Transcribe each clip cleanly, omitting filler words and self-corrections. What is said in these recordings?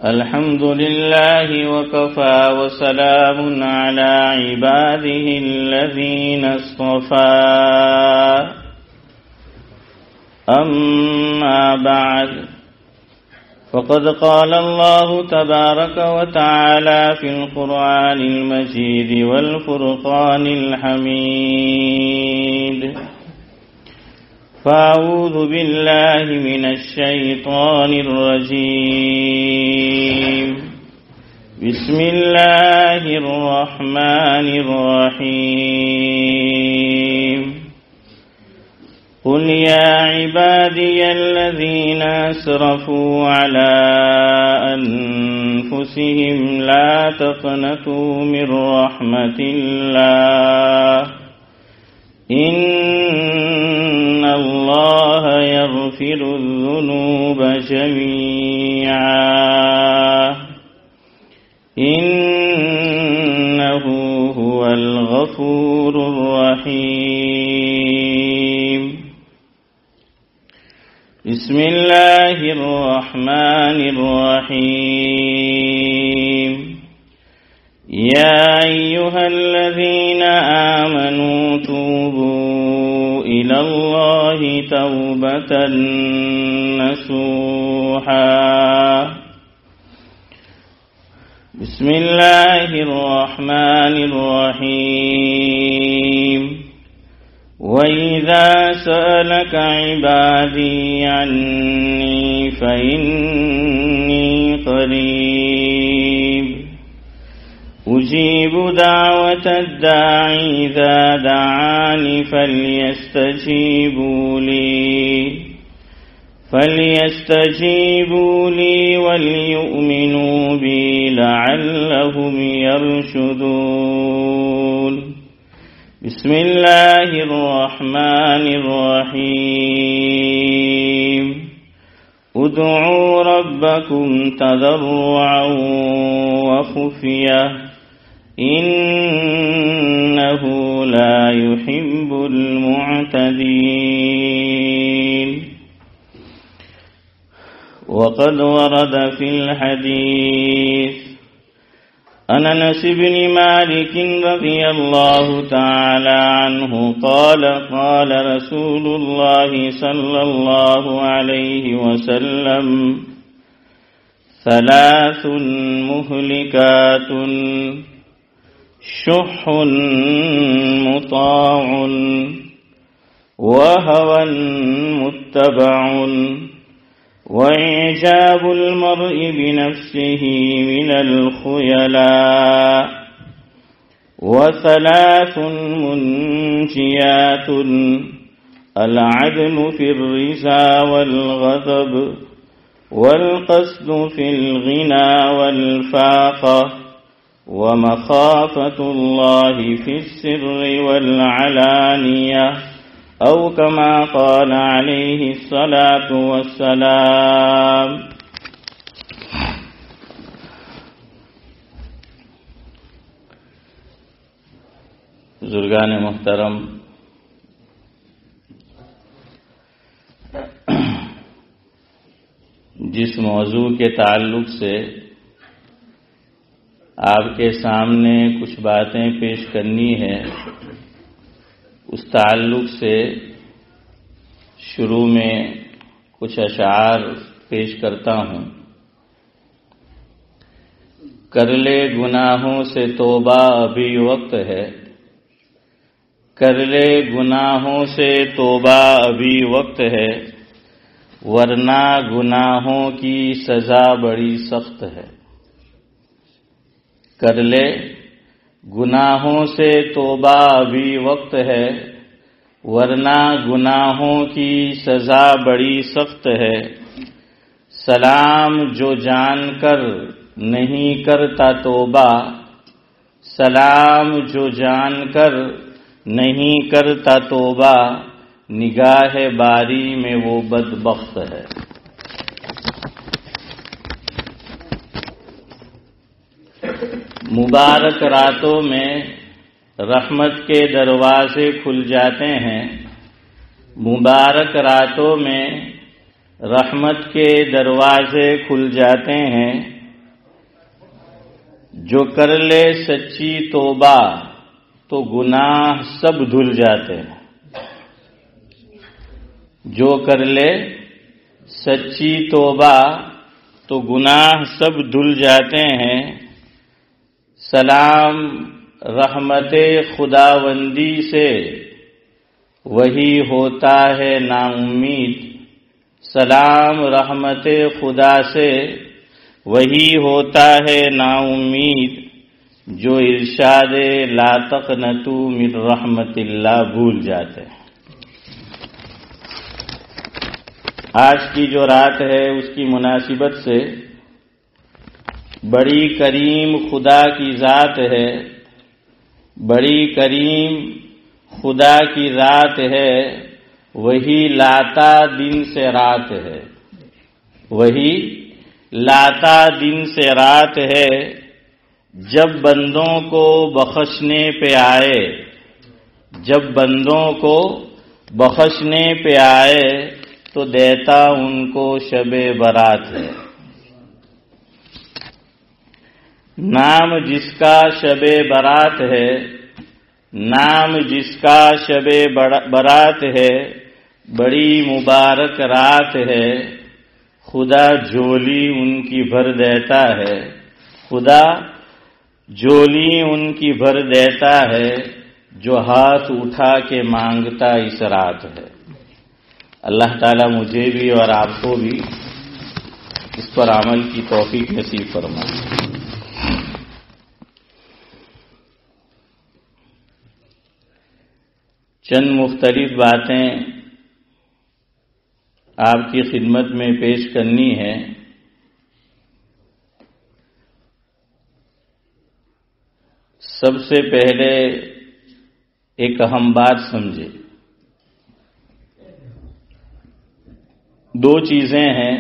الحمد لله وكفى وسلام على عباده الذين اصطفى أما بعد فقد قال الله تبارك وتعالى في القرآن المجيد والفرقان الحميد فأعوذ بالله من الشيطان الرجيم بسم الله الرحمن الرحيم قل يا عبادي الذين أسرفوا على أنفسهم لا تقنطوا من رحمة الله إن الله يغفر الذنوب جميعا إنه هو الغفور الرحيم بسم الله الرحمن الرحيم يا أيها الذين آمنوا توبوا إلى الله توبة نصوحا بسم الله الرحمن الرحيم وإذا سألك عبادي عني فإني قريب أجيب دعوة الداعي إذا دعاني فليستجيبوا لي وليؤمنوا بي لعلهم يرشدون بسم الله الرحمن الرحيم ادعوا ربكم تضرعا وخفية إنه لا يحب المعتدين وقد ورد في الحديث عن أنس بن مالك رضي الله تعالى عنه قال قال رسول الله صلى الله عليه وسلم ثلاث مهلكات شح مطاع وهوى متبع وإعجاب المرء بنفسه من الخيلاء وثلاث منجيات العدل في الرزا والغضب والقصد في الغنى والفاقة ومخافة الله في السر والعلانية أو كما قال عليه الصلاة والسلام بزرگان محترم، جس موضوع کے تعلق سے آپ کے سامنے کچھ باتیں پیش کرنی ہے، اس تعلق سے شروع میں کچھ اشعار پیش کرتا ہوں۔ کر لے گناہوں سے توبہ ابھی وقت ہے، کر لے گناہوں سے توبہ ابھی وقت ہے، ورنہ گناہوں کی سزا بڑی سخت ہے۔ کر لے گناہوں سے توبہ ابھی وقت ہے، ورنہ گناہوں کی سزا بڑی سخت ہے۔ سلام جو جان کر نہیں کرتا توبہ، سلام جو جان کر نہیں کرتا توبہ، نگاہ باری میں وہ بدبخت ہے۔ مبارک راتوں میں رحمت کے دروازے کھل جاتے ہیں، مبارک راتوں میں رحمت کے دروازے کھل جاتے ہیں. جو کر لے سچی توبہ تو گناہ سب دھل جاتے ہیں. جو کر لے سچی توبہ تو گناہ سب دھل جاتے ہیں. سلام رحمت خداوندی سے وہی ہوتا ہے نا امید. سلام رحمت خدا سے وہی ہوتا ہے نا امید. جو ارشاد لا تقنطوا من رحمت اللہ بھول جاتے ہیں. آج کی جو رات ہے اس کی مناسبت سے بڑی کریم خدا کی ذات ہے، بڑی کریم خدا کی ذات ہے. وہی لاتا دن سے رات ہے، وہی لاتا دن سے رات ہے. جب بندوں کو بخشنے پہ آئے، جب بندوں کو بخشنے پہ آئے تو دیتا ان کو شب برات ہے. نام جس کا شب برات ہے، نام جس کا شب برات ہے، بڑی مبارک رات ہے. خدا جولی ان کی بھر دیتا ہے، خدا جولی ان کی بھر دیتا ہے. جو ہاتھ اٹھا کے مانگتا اس رات ہے. اللہ تعالیٰ مجھے بھی اور آپ کو بھی اس پر عمل کی توفیق نصیب فرمائے. چند مختلف باتیں آپ کی خدمت میں پیش کرنی ہے. سب سے پہلے ایک اہم بات سمجھے. دو چیزیں ہیں.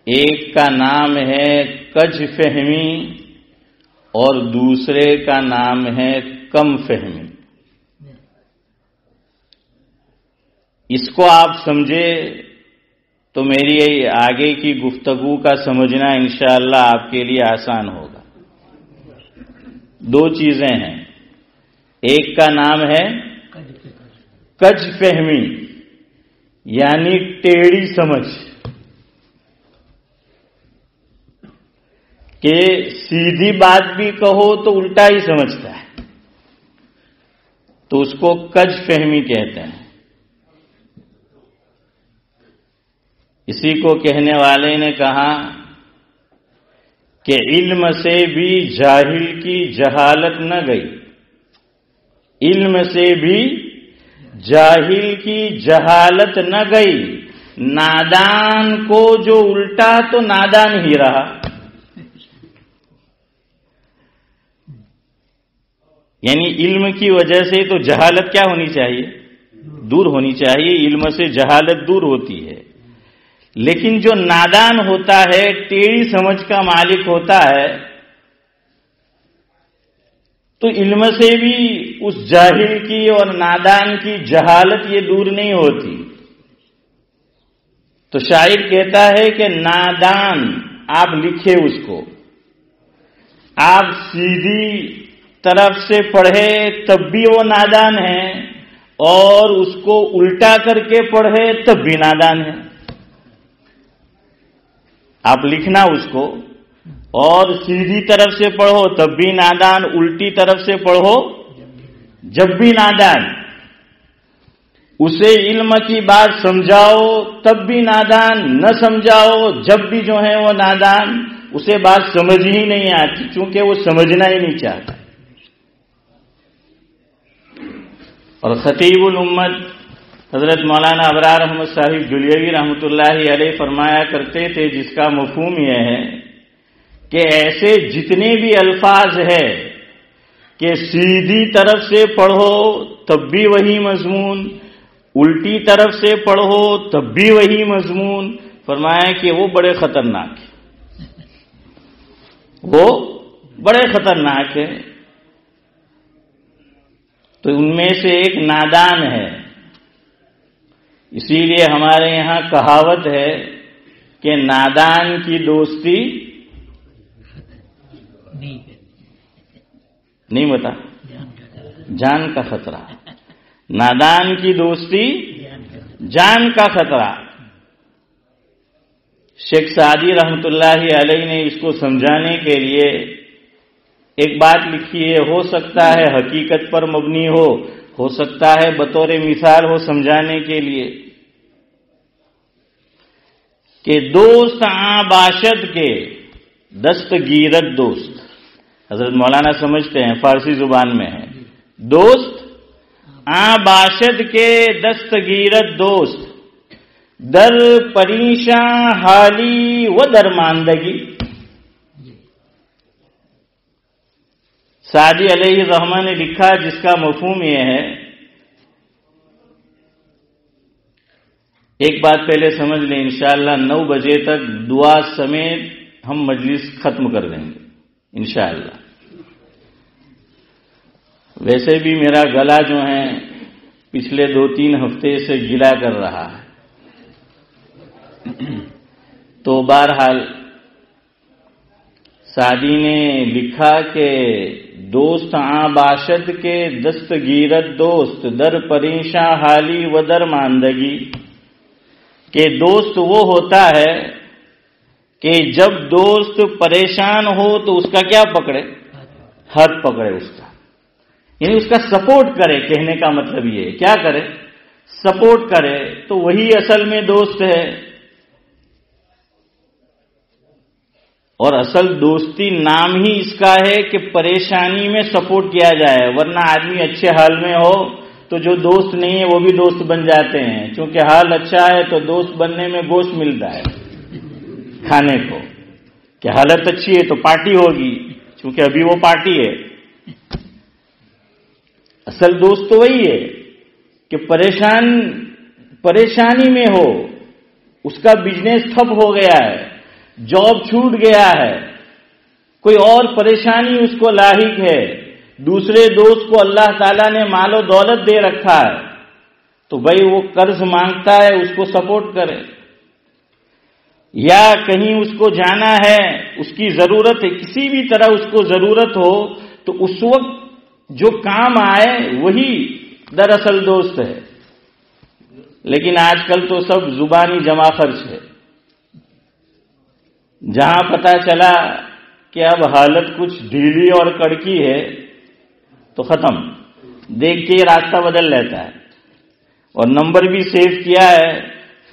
ایک کا نام ہے کج فہمی اور دوسرے کا نام ہے کم فہمی. اس کو آپ سمجھے تو میری آگے کی گفتگو کا سمجھنا انشاءاللہ آپ کے لیے آسان ہوگا. دو چیزیں ہیں. ایک کا نام ہے کج فہمی یعنی ٹیڑھی سمجھ، کہ سیدھی بات بھی کہو تو الٹا ہی سمجھتا ہے، تو اس کو کج فہمی کہتے ہیں. اسی کو کہنے والے نے کہا کہ علم سے بھی جاہل کی جہالت نہ گئی، علم سے بھی جاہل کی جہالت نہ گئی. نادان کو جو الٹا تو نادان ہی رہا. یعنی علم کی وجہ سے تو جہالت کیا ہونی چاہیے؟ دور ہونی چاہیے. علم سے جہالت دور ہوتی ہے. لیکن جو نادان ہوتا ہے، ٹیڑھی سمجھ کا مالک ہوتا ہے، تو علم سے بھی اس جاہل کی اور نادان کی جہالت یہ دور نہیں ہوتی. تو شاعر کہتا ہے کہ نادان، آپ لکھے اس کو، آپ سیدھی طرف سے پڑھے تب بھی وہ نادان ہے، اور اس کو الٹا کر کے پڑھے تب بھی نادان ہے. آپ لکھنا اس کو، اور سیدھی طرف سے پڑھو تب بھی نادان، الٹی طرف سے پڑھو جب بھی نادان. اسے علم کی بات سمجھاؤ تب بھی نادان، نہ سمجھاؤ جب بھی جو ہے وہ نادان. اسے بات سمجھ ہی نہیں آتی چونکہ وہ سمجھنا ہی نہیں چاہتا. اور خطیب الامت حضرت مولانا ابرار احمد صاحب جلیوی رحمۃ اللہ علیہ فرمایا کرتے تھے، جس کا مفہوم یہ ہے کہ ایسے جتنے بھی الفاظ ہیں کہ سیدھی طرف سے پڑھو تب بھی وہی مضمون، الٹی طرف سے پڑھو تب بھی وہی مضمون، فرمایا کہ وہ بڑے خطرناک ہیں، وہ بڑے خطرناک ہیں. تو ان میں سے ایک نادان ہے. اسی لیے ہمارے یہاں کہاوت ہے کہ نادان کی دوستی نہیں بتا جان کا خطرہ، نادان کی دوستی جان کا خطرہ۔ شیخ سعدی رحمت اللہ علیہ نے اس کو سمجھانے کے لیے ایک بات لکھی ہے، ہو سکتا ہے حقیقت پر مبنی ہو سکتا ہے بطور مثال ہو سمجھانے کے لیے، کہ دوست باشد کے دستگیرت دوست، حضرت مولانا سمجھتے ہیں فارسی زبان میں ہے، دوست باشد کے دستگیرت دوست، در پریشاں حالی و درماندگی۔ سعدی علیہ الرحمہ نے لکھا جس کا مفہوم یہ ہے، ایک بات پہلے سمجھ لیں، انشاءاللہ 9 بجے تک دعا سمیت ہم مجلس ختم کر دیں گے انشاءاللہ۔ ویسے بھی میرا گلا جو ہے پچھلے 2-3 ہفتے سے گلا کر رہا ہے، تو بہرحال سعدی نے لکھا کہ دوست باشد کے دستگیرت دوست، در پریشاں حالی و درماندگی، کہ دوست وہ ہوتا ہے کہ جب دوست پریشان ہو تو اس کا کیا پکڑے؟ ہاتھ پکڑے اس کا، یعنی اس کا سپورٹ کرے۔ کہنے کا مطلب یہ کیا کرے؟ سپورٹ کرے، تو وہی اصل میں دوست ہے۔ اور اصل دوستی نام ہی اس کا ہے کہ پریشانی میں سپورٹ کیا جائے، ورنہ آدمی اچھے حال میں ہو تو جو دوست نہیں ہے وہ بھی دوست بن جاتے ہیں، چونکہ حال اچھا ہے تو دوست بننے میں گوشت ملتا ہے کھانے کو، کہ حالت اچھی ہے تو پارٹی ہوگی، چونکہ ابھی وہ پارٹی ہے۔ اصل دوست تو وہی ہے کہ پریشانی میں ہو، اس کا بزنس ٹھپ ہو گیا ہے، جاب چھوٹ گیا ہے، کوئی اور پریشانی اس کو لاحق ہے، دوسرے دوست کو اللہ تعالیٰ نے مال و دولت دے رکھا ہے، تو بھائی وہ قرض مانگتا ہے، اس کو سپورٹ کرے۔ یا کہیں اس کو جانا ہے، اس کی ضرورت ہے، کسی بھی طرح اس کو ضرورت ہو، تو اس وقت جو کام آئے وہی دراصل دوست ہے۔ لیکن آج کل تو سب زبانی جمع خرچ ہے، جہاں پتہ چلا کہ اب حالت کچھ ڈھیلی اور کڑکی ہے تو ختم، دیکھ کے راستہ بدل لیتا ہے، اور نمبر بھی سیو کیا ہے،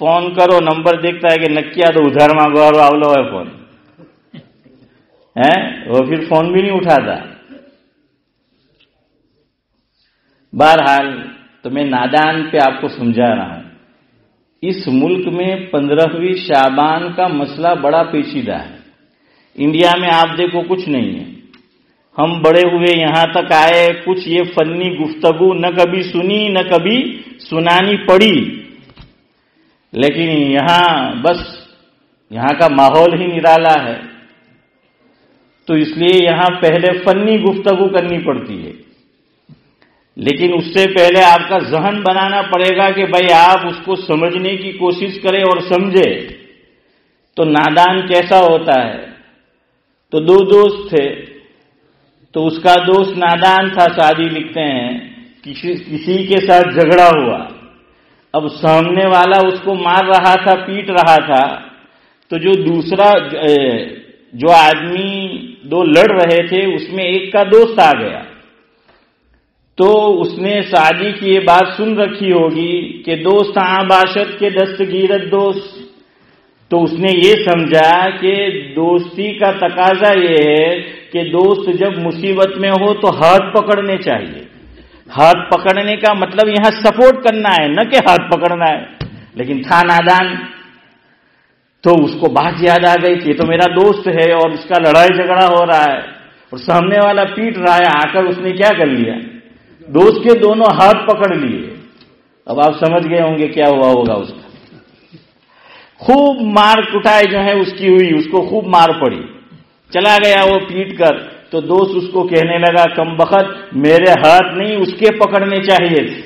فون کرو نمبر دیکھتا ہے کہ نکیا تو ادھر مانگو اور آولو ہے فون ہے، وہ پھر فون بھی نہیں اٹھاتا۔ بہرحال تو میں نادان پہ آپ کو سمجھا رہا ہوں، اس ملک میں 15ویں شعبان کا مسئلہ بڑا پیچیدہ ہے۔ انڈیا میں آپ دیکھو کچھ نہیں ہے، ہم بڑے ہوئے یہاں تک آئے، کچھ یہ فنی گفتگو نہ کبھی سنی نہ کبھی سنانی پڑی، لیکن یہاں کا ماحول ہی نرالا ہے، تو اس لیے یہاں پہلے فنی گفتگو کرنی پڑتی ہے، لیکن اس سے پہلے آپ کا ذہن بنانا پڑے گا کہ بھائی آپ اس کو سمجھنے کی کوشش کریں اور سمجھے۔ تو نادان کیسا ہوتا ہے؟ تو 2 دوست تھے، تو اس کا دوست نادان تھا، سعدی لکھتے ہیں کسی کے ساتھ جھگڑا ہوا، اب سامنے والا اس کو مار رہا تھا، پیٹ رہا تھا، تو جو آدمی 2 لڑ رہے تھے اس میں ایک کا دوست آ گیا، تو اس نے سعدی کی یہ بات سن رکھی ہوگی کہ دوست باشد کے دستگیرت دوست، تو اس نے یہ سمجھا کہ دوستی کا تقاضا یہ ہے کہ دوست جب مصیبت میں ہو تو ہاتھ پکڑنے چاہیے۔ ہاتھ پکڑنے کا مطلب یہاں سپورٹ کرنا ہے، نہ کہ ہاتھ پکڑنا ہے، لیکن تھا نادان، تو اس کو بات یاد آ گئی کہ یہ تو میرا دوست ہے اور اس کا لڑائی جھگڑا ہو رہا ہے اور سامنے والا پیٹ رہا ہے، آ کر اس نے کیا کر لیا؟ دوست کے دونوں ہاتھ پکڑ لیے۔ اب آپ سمجھ گئے ہوں گے کیا ہوا ہوگا، اس کا خوب مار کٹائی جو ہے اس کی ہوئی، اس کو خوب مار پڑی، چلا گیا وہ پیٹ کر، تو دوست اس کو کہنے لگا کم بخت میرے ہاتھ نہیں اس کے پکڑنے چاہیے تھے،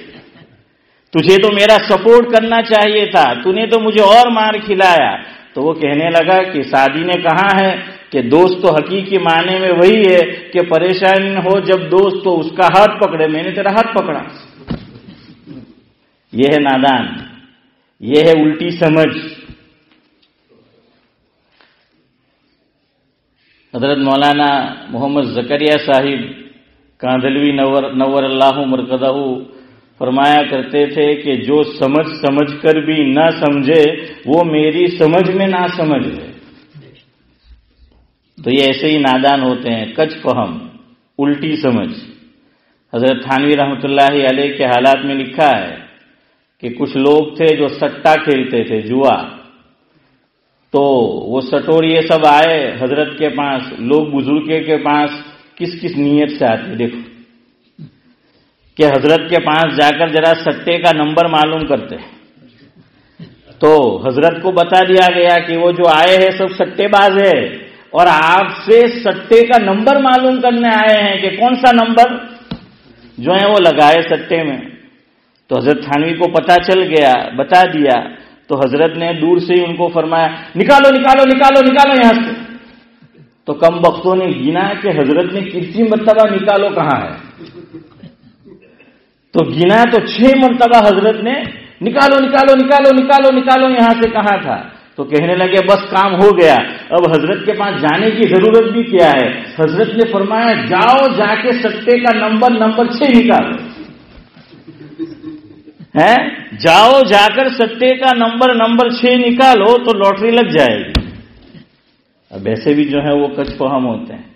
تجھے تو میرا سپورٹ کرنا چاہیے تھا، تو نے تو مجھے اور مار کھلایا۔ تو وہ کہنے لگا کہ سعدی نے کہا ہے کہ دوست تو حقیقی معنی میں وہی ہے کہ پریشانی ہو جب دوست تو اس کا ہاتھ پکڑے، میں نے تیرا ہاتھ پکڑا۔ یہ ہے نادان، یہ ہے الٹی سمجھ۔ حضرت مولانا محمد زکریا صاحب کاندھلوی نور اللہ مرقدہ فرمایا کرتے تھے کہ جو سمجھ کر بھی نہ سمجھے وہ میری سمجھ میں نہ سمجھ ہے۔ تو یہ ایسے ہی نادان ہوتے ہیں، کچ فہم، الٹی سمجھ۔ حضرت تھانوی رحمۃ اللہ علیہ کے حالات میں لکھا ہے کہ کچھ لوگ تھے جو سٹا کھیلتے تھے، جوا۔ تو وہ سٹور یہ سب آئے حضرت کے پاس، لوگ بزرگ کے پاس کس کس نیت سے آتے، دیکھو کہ حضرت کے پاس جا کر ذرا سٹے کا نمبر معلوم کرتے۔ تو حضرت کو بتا دیا گیا کہ وہ جو آئے ہیں سب سٹے باز ہے اور آپ سے سٹے کا نمبر معلوم کرنے آئے ہیں کہ کون سا نمبر جو ہے وہ لگائے سٹے میں۔ تو حضرت تھانوی کو پتا چل گیا، بتا دیا۔ تو حضرت نے دور سے ہی ان کو فرمایا نکالو نکالو نکالو نکالو یہاں سے۔ تو کم بختوں نے گنا کہ حضرت نے کتنی مرتبہ نکالو کہا ہے، تو گنا تو 6 مرتبہ حضرت نے نکالو نکالو نکالو نکالو نکالو یہاں سے کہا تھا۔ تو کہنے لگے بس کام ہو گیا، اب حضرت کے پاس جانے کی ضرورت بھی کیا ہے۔ حضرت نے فرمایا جاؤ جا کے سٹے کا نمبر 6 نکالو، جاؤ جا کر سٹے کا نمبر 6 نکالو تو لاٹری لگ جائے گی۔ اب ایسے بھی جو ہے وہ کچھ فہم ہوتے ہیں۔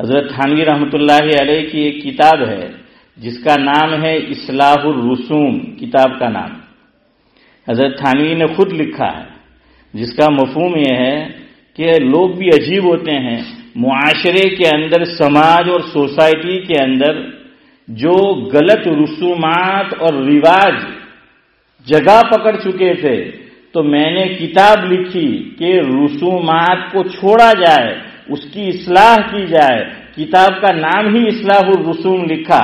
حضرت تھانوی رحمۃ اللہ علیہ کی ایک کتاب ہے جس کا نام ہے اصلاح الرسوم، کتاب کا نام حضرت تھانوی نے خود لکھا ہے، جس کا مفہوم یہ ہے کہ لوگ بھی عجیب ہوتے ہیں، معاشرے کے اندر، سماج اور سوسائٹی کے اندر جو غلط رسومات اور رواج جگہ پکڑ چکے تھے، تو میں نے کتاب لکھی کہ رسومات کو چھوڑا جائے، اس کی اصلاح کی جائے۔ کتاب کا نام ہی اصلاح الرسوم لکھا۔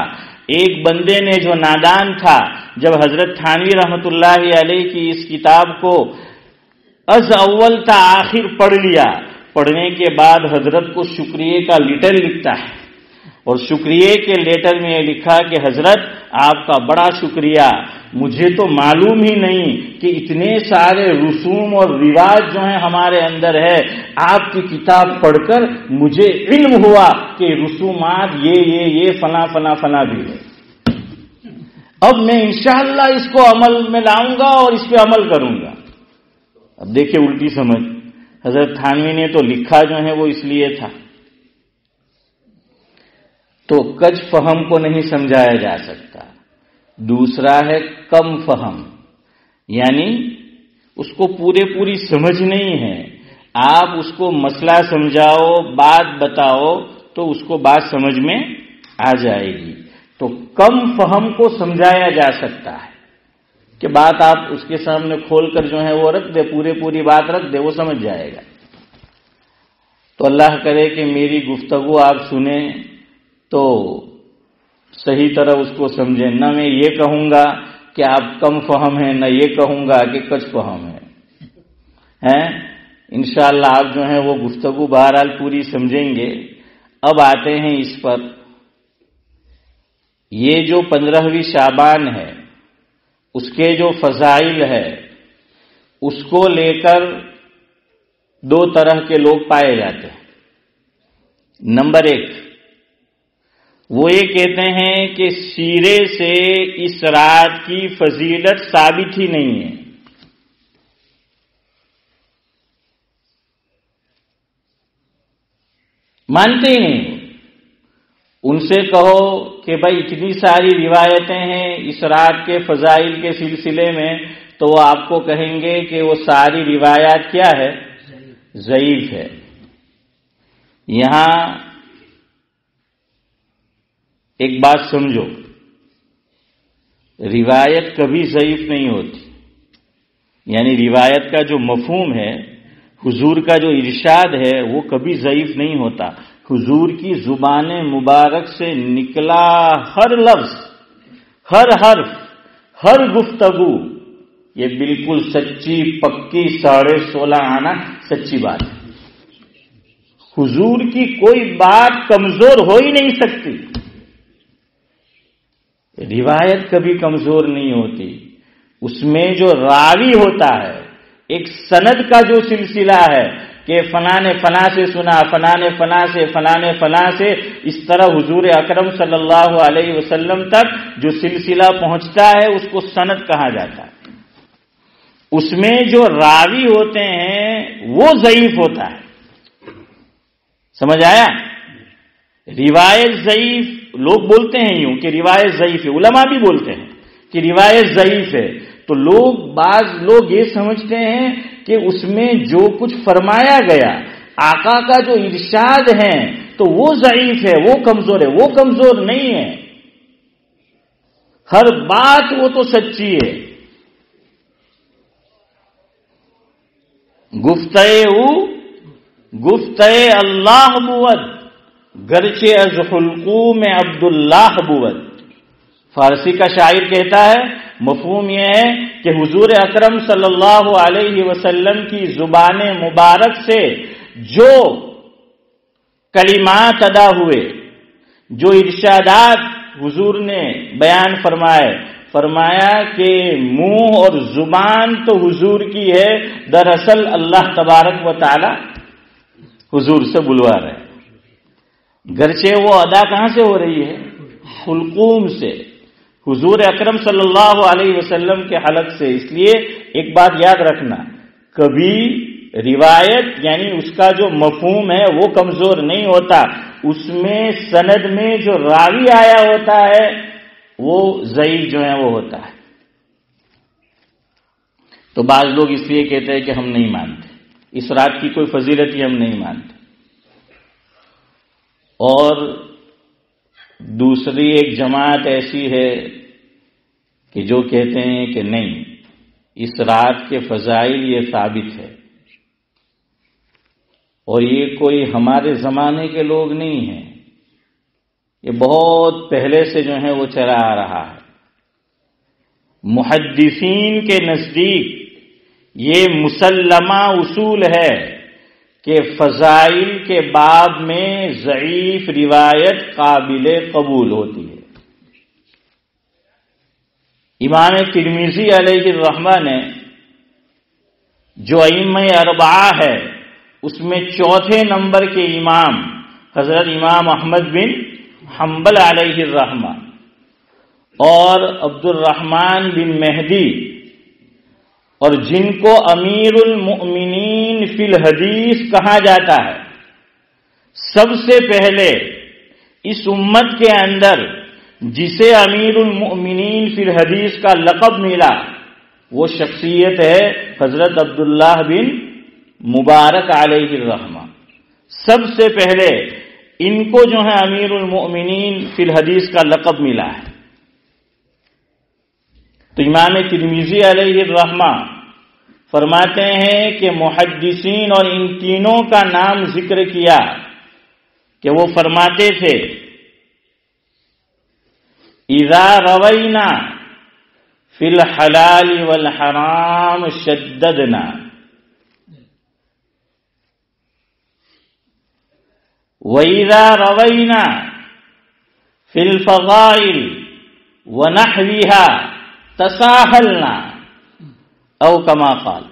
ایک بندے نے جو نادان تھا، جب حضرت تھانوی رحمۃ اللہ علیہ کی اس کتاب کو از اول تا آخر پڑھ لیا، پڑھنے کے بعد حضرت کو شکریہ کا لیٹر لکھتا ہے، اور شکریہ کے لیٹر میں یہ لکھا کہ حضرت آپ کا بڑا شکریہ، مجھے تو معلوم ہی نہیں کہ اتنے سارے رسوم اور رواج جو ہیں ہمارے اندر ہے، آپ کی کتاب پڑھ کر مجھے علم ہوا کہ رسومات یہ فلاں فلاں فلاں بھی ہے۔ اب میں انشاءاللہ اس کو عمل میں لاؤں گا اور اس پہ عمل کروں گا۔ اب دیکھیں الٹی سمجھ، حضرت تھانوی نے تو لکھا جو ہے وہ اس لیے تھا۔ تو کج فہم کو نہیں سمجھایا جا سکتا۔ دوسرا ہے کم فہم، یعنی اس کو پوری سمجھ نہیں ہے، آپ اس کو مسئلہ سمجھاؤ، بات بتاؤ تو اس کو بات سمجھ میں آ جائے گی۔ تو کم فہم کو سمجھایا جا سکتا ہے کہ بات آپ اس کے سامنے کھول کر جو ہے وہ رکھ دے، پوری بات رکھ دے، وہ سمجھ جائے گا۔ تو اللہ کرے کہ میری گفتگو آپ سنیں تو صحیح طرح اس کو سمجھیں، نہ میں یہ کہوں گا کہ آپ کم فہم ہیں، نہ یہ کہوں گا کہ کچ فہم ہیں۔ انشاءاللہ آپ جو ہیں وہ گفتگو بہرحال پوری سمجھیں گے۔ اب آتے ہیں اس پر، یہ جو 15ویں شعبان ہے اس کے جو فضائل ہے اس کو لے کر 2 طرح کے لوگ پائے جاتے ہیں۔ نمبر 1، وہ یہ کہتے ہیں کہ سیرے سے اس رات کی فضیلت ثابت ہی نہیں ہے، مانتے ہی نہیں۔ ان سے کہو کہ بھائی اتنی ساری روایتیں ہیں اس رات کے فضائل کے سلسلے میں، تو وہ آپ کو کہیں گے کہ وہ ساری روایات کیا ہے؟ ضعیف ہے۔ یہاں ایک بات سمجھو، روایت کبھی ضعیف نہیں ہوتی، یعنی روایت کا جو مفہوم ہے، حضور کا جو ارشاد ہے، وہ کبھی ضعیف نہیں ہوتا۔ حضور کی زبان مبارک سے نکلا ہر لفظ، ہر حرف ہر گفتگو یہ بالکل سچی پکی 16.5 آنا سچی بات ہے. حضور کی کوئی بات کمزور ہو ہی نہیں سکتی. روایت کبھی کمزور نہیں ہوتی. اس میں جو راوی ہوتا ہے، ایک سند کا جو سلسلہ ہے کہ فلاں نے فلاں سے سنا، فلاں نے فلاں سے، فلاں نے فلاں سے، اس طرح حضور اکرم صلی اللہ علیہ وسلم تک جو سلسلہ پہنچتا ہے اس کو سند کہا جاتا ہے. اس میں جو راوی ہوتے ہیں وہ ضعیف ہوتا ہے. سمجھ آیا؟ روایت ضعیف، لوگ بولتے ہیں یوں کہ روایت ضعیف ہے، علماء بھی بولتے ہیں کہ روایت ضعیف ہے، تو بعض لوگ یہ سمجھتے ہیں کہ اس میں جو کچھ فرمایا گیا، آقا کا جو ارشاد ہے تو وہ ضعیف ہے، وہ کمزور ہے. وہ کمزور نہیں ہے، ہر بات وہ تو سچی ہے. گفتے اللہ بود گرچہ از حلقوم عبداللہ بود. فارسی کا شاعر کہتا ہے مفہوم یہ ہے کہ حضور اکرم صلی اللہ علیہ وسلم کی زبان مبارک سے جو کلمات ادا ہوئے، جو ارشادات حضور نے بیان فرمایا کہ منہ اور زبان تو حضور کی ہے، دراصل اللہ تبارک و تعالی حضور سے بلوا رہے. گرچہ وہ ادا کہاں سے ہو رہی ہے؟ حلقوم سے، حضور اکرم صلی اللہ علیہ وسلم کے حلق سے. اس لیے ایک بات یاد رکھنا، کبھی روایت یعنی اس کا جو مفہوم ہے وہ کمزور نہیں ہوتا، اس میں سند میں جو راوی آیا ہوتا ہے وہ ضعیف جو ہے وہ ہوتا ہے. تو بعض لوگ اس لیے کہتے ہیں کہ ہم نہیں مانتے، اس رات کی کوئی فضیلت ہی ہم نہیں مانتے. اور دوسری ایک جماعت ایسی ہے کہ جو کہتے ہیں کہ نہیں، اس رات کے فضائل یہ ثابت ہے، اور یہ کوئی ہمارے زمانے کے لوگ نہیں ہیں، یہ بہت پہلے سے جو ہے وہ چلا آ رہا ہے. محدثین کے نزدیک یہ مسلمہ اصول ہے کہ فضائل کے باب میں ضعیف روایت قابل قبول ہوتی ہے. امام ترمذی علیہ الرحمہ نے جو ائمہ اربعہ ہے اس میں چوتھے نمبر کے امام حضرت امام احمد بن حنبل علیہ الرحمہ اور عبد الرحمن بن مہدی، اور جن کو امیر المؤمنین فی الحدیث کہا جاتا ہے، سب سے پہلے اس امت کے اندر جسے امیر المؤمنین فی الحدیث کا لقب ملا وہ شخصیت ہے حضرت عبداللہ بن مبارک علیہ الرحمہ. سب سے پہلے ان کو جو ہے امیر المؤمنین فی الحدیث کا لقب ملا ہے. تو امام ترمذی علیہ الرحمہ فرماتے ہیں کہ محدثین اور ان تینوں کا نام ذکر کیا کہ وہ فرماتے تھے اذا روینا فی الحلال والحرام شددنا، وَإِذَا رَوَيْنَا فِي الْفَضَائِلِ وَنَحْوِهَا تَسَاهَلْنَا او کما قال.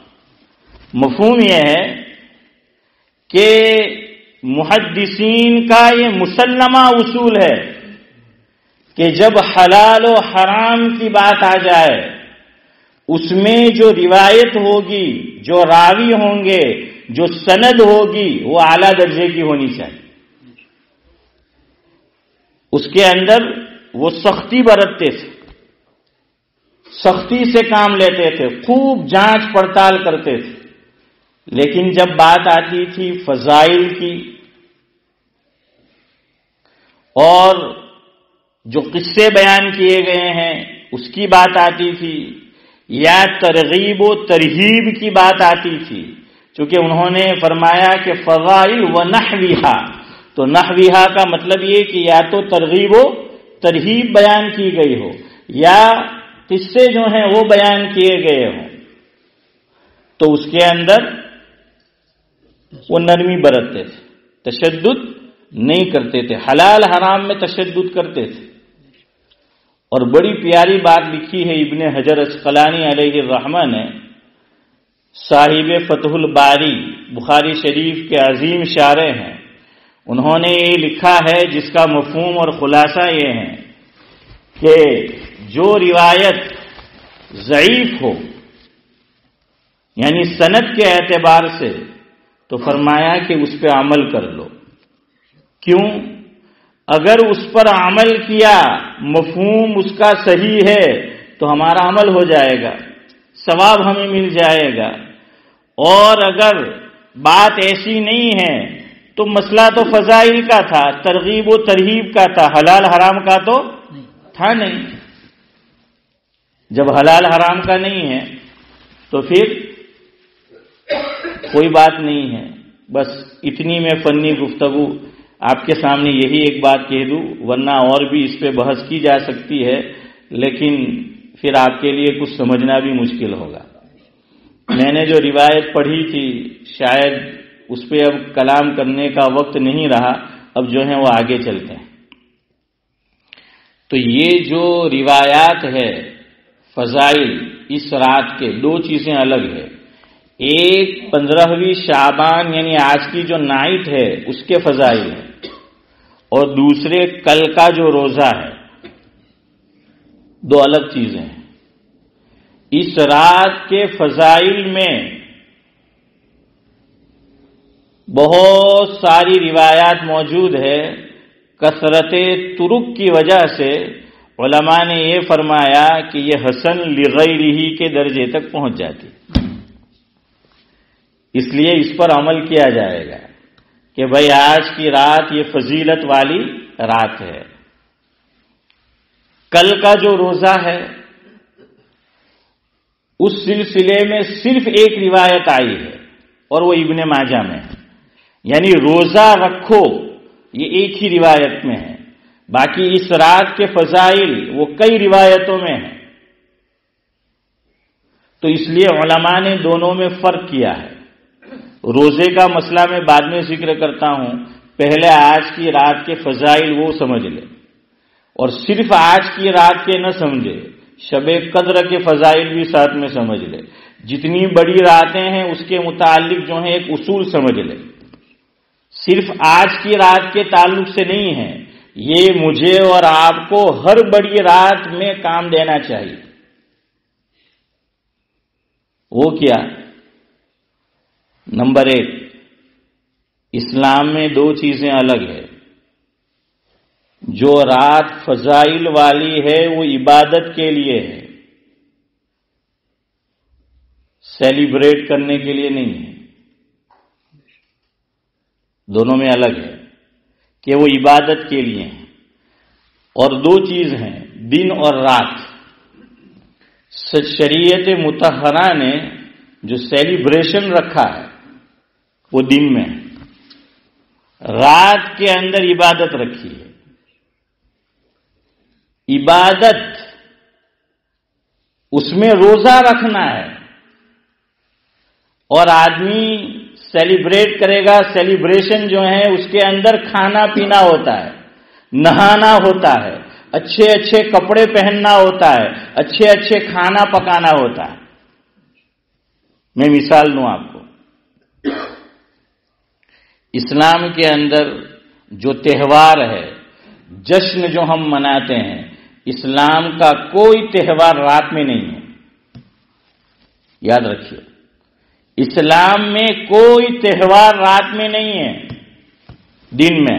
مفہوم یہ ہے کہ محدثین کا یہ مسلمہ اصول ہے کہ جب حلال و حرام کی بات آ جائے اس میں جو روایت ہوگی، جو راوی ہوں گے، جو سند ہوگی وہ اعلیٰ درجے کی ہونی چاہیے. اس کے اندر وہ سختی برتتے تھے، سختی سے کام لیتے تھے، خوب جانچ پڑتال کرتے تھے. لیکن جب بات آتی تھی فضائل کی اور جو قصے بیان کیے گئے ہیں اس کی بات آتی تھی، یا ترغیب و ترہیب کی بات آتی تھی، چونکہ انہوں نے فرمایا کہ فضائل و نحویہا، تو نحویہا کا مطلب یہ کہ یا تو ترغیب و ترہیب بیان کی گئی ہو یا قصے جو ہیں وہ بیان کیے گئے ہوں تو اس کے اندر وہ نرمی برتتے تھے، تشدد نہیں کرتے تھے، حلال حرام میں تشدد کرتے تھے۔ اور بڑی پیاری بات لکھی ہے ابن حجر عسقلانی علیہ الرحمہ نے، صاحب فتح الباری، بخاری شریف کے عظیم شارح ہیں، انہوں نے یہ لکھا ہے جس کا مفہوم اور خلاصہ یہ ہے کہ جو روایت ضعیف ہو یعنی سند کے اعتبار سے تو فرمایا کہ اس پہ عمل کر لو۔ کیوں؟ اگر اس پر عمل کیا، مفہوم اس کا صحیح ہے تو ہمارا عمل ہو جائے گا، ثواب ہمیں مل جائے گا۔ اور اگر بات ایسی نہیں ہے تو مسئلہ تو فضائل کا تھا، ترغیب و ترہیب کا تھا، حلال حرام کا تو تھا نہیں۔ جب حلال حرام کا نہیں ہے تو پھر کوئی بات نہیں ہے۔ بس اتنی میں فنی گفتگو آپ کے سامنے یہی ایک بات کہہ دوں، ورنہ اور بھی اس پہ بحث کی جا سکتی ہے، لیکن پھر آپ کے لیے کچھ سمجھنا بھی مشکل ہوگا۔ میں نے جو روایت پڑھی تھی شاید اس پہ اب کلام کرنے کا وقت نہیں رہا، اب جو ہیں وہ آگے چلتے ہیں۔ تو یہ جو روایات ہے فضائل اس رات کے، دو چیزیں الگ ہے۔ ایک 15ویں شعبان یعنی آج کی جو نائٹ ہے اس کے فضائل ہیں، اور دوسرے کل کا جو روزہ ہے، دو الگ چیزیں ہیں۔ اس رات کے فضائل میں بہت ساری روایات موجود ہے، کثرت طرق کی وجہ سے علماء نے یہ فرمایا کہ یہ حسن لغیرہ کے درجے تک پہنچ جاتی، اس لیے اس پر عمل کیا جائے گا کہ بھائی آج کی رات یہ فضیلت والی رات ہے۔ کل کا جو روزہ ہے اس سلسلے میں صرف ایک روایت آئی ہے اور وہ ابن ماجہ میں ہے، یعنی روزہ رکھو یہ ایک ہی روایت میں ہے، باقی اس رات کے فضائل وہ کئی روایتوں میں ہیں۔ تو اس لیے علماء نے دونوں میں فرق کیا ہے۔ روزے کا مسئلہ میں بعد میں ذکر کرتا ہوں، پہلے آج کی رات کے فضائل وہ سمجھ لے، اور صرف آج کی رات کے نہ سمجھے، شب قدر کے فضائل بھی ساتھ میں سمجھ لے۔ جتنی بڑی راتیں ہیں اس کے متعلق جو ہے ایک اصول سمجھ لے، صرف آج کی رات کے تعلق سے نہیں ہے، یہ مجھے اور آپ کو ہر بڑی رات میں کام دینا چاہیے۔ وہ کیا؟ نمبر 1، اسلام میں دو چیزیں الگ ہے۔ جو رات فضائل والی ہے وہ عبادت کے لیے ہے، سیلیبریٹ کرنے کے لیے نہیں ہے، دونوں میں الگ ہے کہ وہ عبادت کے لیے ہیں۔ اور دو چیز ہیں، دن اور رات۔ شریعت مطہرہ نے جو سیلیبریشن رکھا ہے وہ دن میں ہے، رات کے اندر عبادت رکھی ہے۔ عبادت اس میں روزہ رکھنا ہے، اور آدمی سیلیبریٹ کرے گا، سیلیبریشن جو ہے اس کے اندر کھانا پینا ہوتا ہے، نہانا ہوتا ہے، اچھے اچھے کپڑے پہننا ہوتا ہے، اچھے اچھے کھانا پکانا ہوتا ہے۔ میں مثال دوں آپ کو، اسلام کے اندر جو تہوار ہے، جشن جو ہم مناتے ہیں، اسلام کا کوئی تہوار رات میں نہیں ہے، یاد رکھیے۔ اسلام میں کوئی تہوار رات میں نہیں ہے، دن میں۔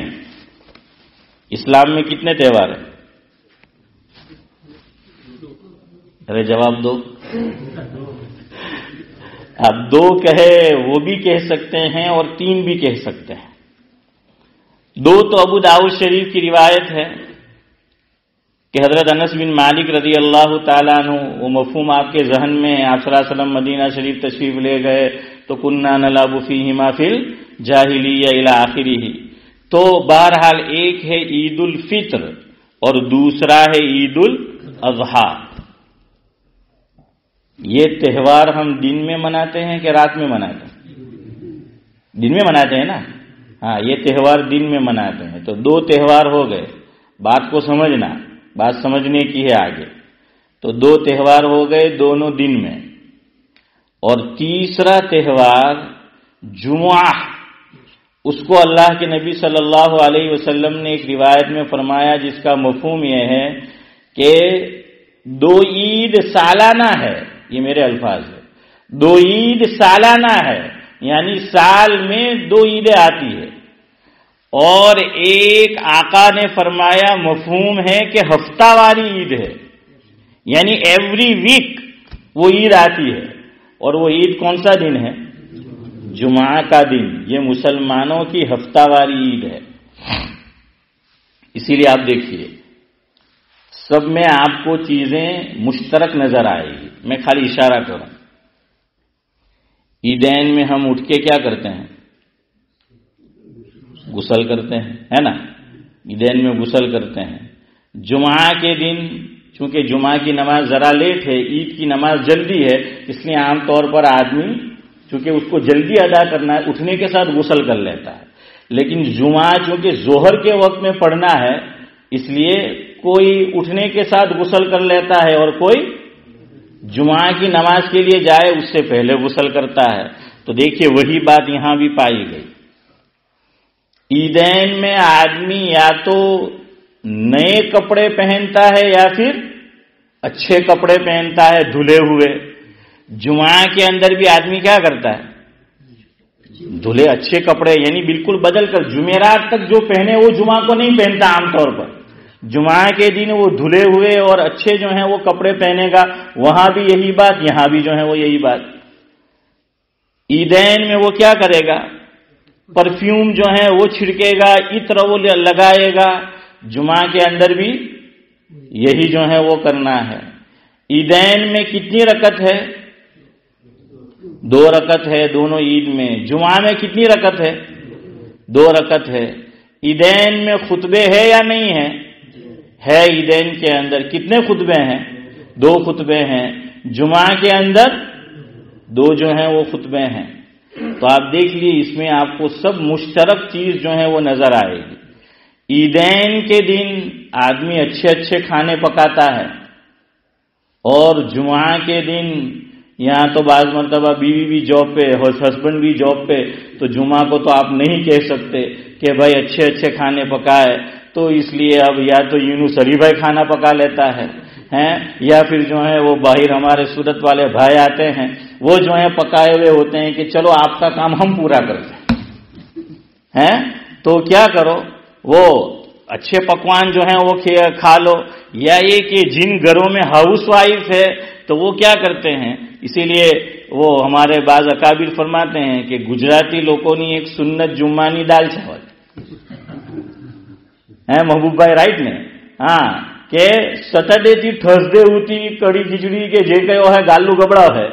اسلام میں کتنے تہوار ہیں؟ ارے جواب دو۔ آپ 2 کہے وہ بھی کہہ سکتے ہیں اور 3 بھی کہہ سکتے ہیں۔ 2 تو ابو داؤد شریف کی روایت ہے کہ حضرت انس بن مالک رضی اللہ تعالیٰ عنہ، وہ مفہوم آپ کے ذہن میں، آپ صلی اللہ علیہ وسلم مدینہ شریف تشریف لے گئے تو کننا نلعب فیہما فی الجاہلیہ الی آخرہ۔ تو بہرحال ایک ہے عید الفطر اور دوسرا ہے عید الاضحیٰ۔ یہ تہوار ہم دن میں مناتے ہیں کہ رات میں مناتے ہیں؟ دن میں مناتے ہیں نا. ہاں، یہ تہوار دن میں مناتے ہیں. تو دو تہوار ہو گئے. بات کو سمجھنا، بات سمجھنے کی ہے آگے. تو دو تہوار ہو گئے دونوں دن میں. اور تیسرا تہوار جمعہ، اس کو اللہ کے نبی صلی اللہ علیہ وسلم نے ایک روایت میں فرمایا جس کا مفہوم یہ ہے کہ دو عید سالانہ ہے. یہ میرے الفاظ ہے. دو عید سالانہ ہے، یعنی سال میں دو عیدیں آتی ہے. اور ایک آقا نے فرمایا مفہوم ہے کہ ہفتہ واری عید ہے، یعنی ایوری ویک وہ عید آتی ہے. اور وہ عید کون سا دن ہے؟ جمعہ کا دن. یہ مسلمانوں کی ہفتہ واری عید ہے. اسی لیے آپ دیکھیے سب میں آپ کو چیزیں مشترک نظر آئے گی. میں خالی اشارہ کروں. عیدین میں ہم اٹھ کے کیا کرتے ہیں؟ غسل کرتے ہیں، ہے نا. عیدین میں غسل کرتے ہیں. جمعہ کے دن چونکہ جمعہ کی نماز ذرا لیٹ ہے، عید کی نماز جلدی ہے، اس لیے عام طور پر آدمی چونکہ اس کو جلدی ادا کرنا ہے اٹھنے کے ساتھ غسل کر لیتا ہے. لیکن جمعہ چونکہ ظہر کے وقت میں پڑھنا ہے اس لیے کوئی اٹھنے کے ساتھ غسل کر لیتا ہے اور کوئی جمعہ کی نماز کے لیے جائے اس سے پہلے غسل کرتا ہے. تو دیکھیے وہی بات یہاں بھی پائی گئی. عیدین میں آدمی یا تو نئے کپڑے پہنتا ہے یا پھر اچھے کپڑے پہنتا ہے دھلے ہوئے. جمعہ کے اندر بھی آدمی کیا کرتا ہے؟ دھلے اچھے کپڑے، یعنی بالکل بدل کر جمعرات تک جو پہنے وہ جمعہ کو نہیں پہنتا. عام طور پر جمعہ کے دن وہ دھلے ہوئے اور اچھے جو ہیں وہ کپڑے پہنے گا. وہاں بھی یہی بات، یہاں بھی جو ہے وہ یہی بات. عیدین میں وہ کیا کرے گا؟ پرفیوم جو ہے وہ چھڑکے گا، عطر وہ لگائے گا. جمعہ کے اندر بھی یہی جو ہے وہ کرنا ہے. عیدین میں کتنی رکعت ہے؟ 2 رکعت ہے دونوں عید میں. جمعہ میں کتنی رکعت ہے؟ 2 رکعت ہے. عیدین میں خطبے ہے یا نہیں ہے؟ ہے. عیدین کے اندر کتنے خطبے ہیں؟ 2 خطبے ہیں. جمعہ کے اندر 2 جو ہیں وہ خطبے ہیں. تو آپ دیکھ لیے اس میں آپ کو سب مشترک چیز جو ہے وہ نظر آئے گی. عیدین کے دن آدمی اچھے اچھے کھانے پکاتا ہے، اور جمعہ کے دن یہاں تو بعض مرتبہ بیوی بھی جاب پہ، ہسبینڈ بھی جاب پہ، تو جمعہ کو تو آپ نہیں کہہ سکتے کہ بھائی اچھے اچھے کھانے پکائے. تو اس لیے اب یا تو یونس علی بھائی کھانا پکا لیتا ہے یا پھر جو ہے وہ باہر ہمارے سورت والے بھائی آتے ہیں وہ جو ہے پکائے ہوئے ہوتے ہیں کہ چلو آپ کا کام ہم پورا کرتے ہیں. تو کیا کرو، وہ اچھے پکوان جو ہیں وہ کھا لو. یا یہ کہ جن گھروں میں ہاؤس وائف ہے تو وہ کیا کرتے ہیں، اسی لیے وہ ہمارے بعض اکابر فرماتے ہیں کہ گجراتی لوگوں نے ایک سنت جمعانی دال چاول ہے محبوب بھائی رائٹ نے. ہاں کہ સેટરડે થી થર્સડે સુધી કઢી ખીચડી કે જે કયો હોય ગાલ્લું ગબડા હોય,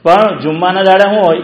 પણ જુમ્માના દાડે શું હોય?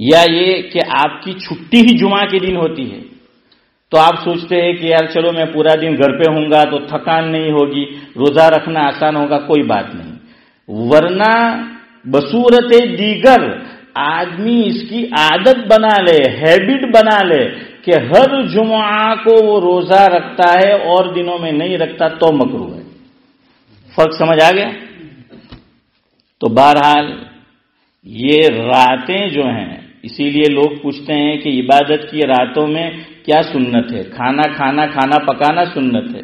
یا یہ کہ آپ کی چھٹی ہی جمعہ کے دن ہوتی ہے تو آپ سوچتے ہیں کہ یار چلو میں پورا دن گھر پہ ہوں گا تو تھکان نہیں ہوگی، روزہ رکھنا آسان ہوگا، کوئی بات نہیں. ورنہ بصورت دیگر آدمی اس کی عادت بنا لے، ہیبٹ بنا لے کہ ہر جمعہ کو وہ روزہ رکھتا ہے اور دنوں میں نہیں رکھتا تو مکروہ ہے. فرق سمجھ آ گیا؟ تو بہرحال یہ راتیں جو ہیں، اسی لیے لوگ پوچھتے ہیں کہ عبادت کی راتوں میں کیا سنت ہے؟ کھانا پکانا سنت ہے.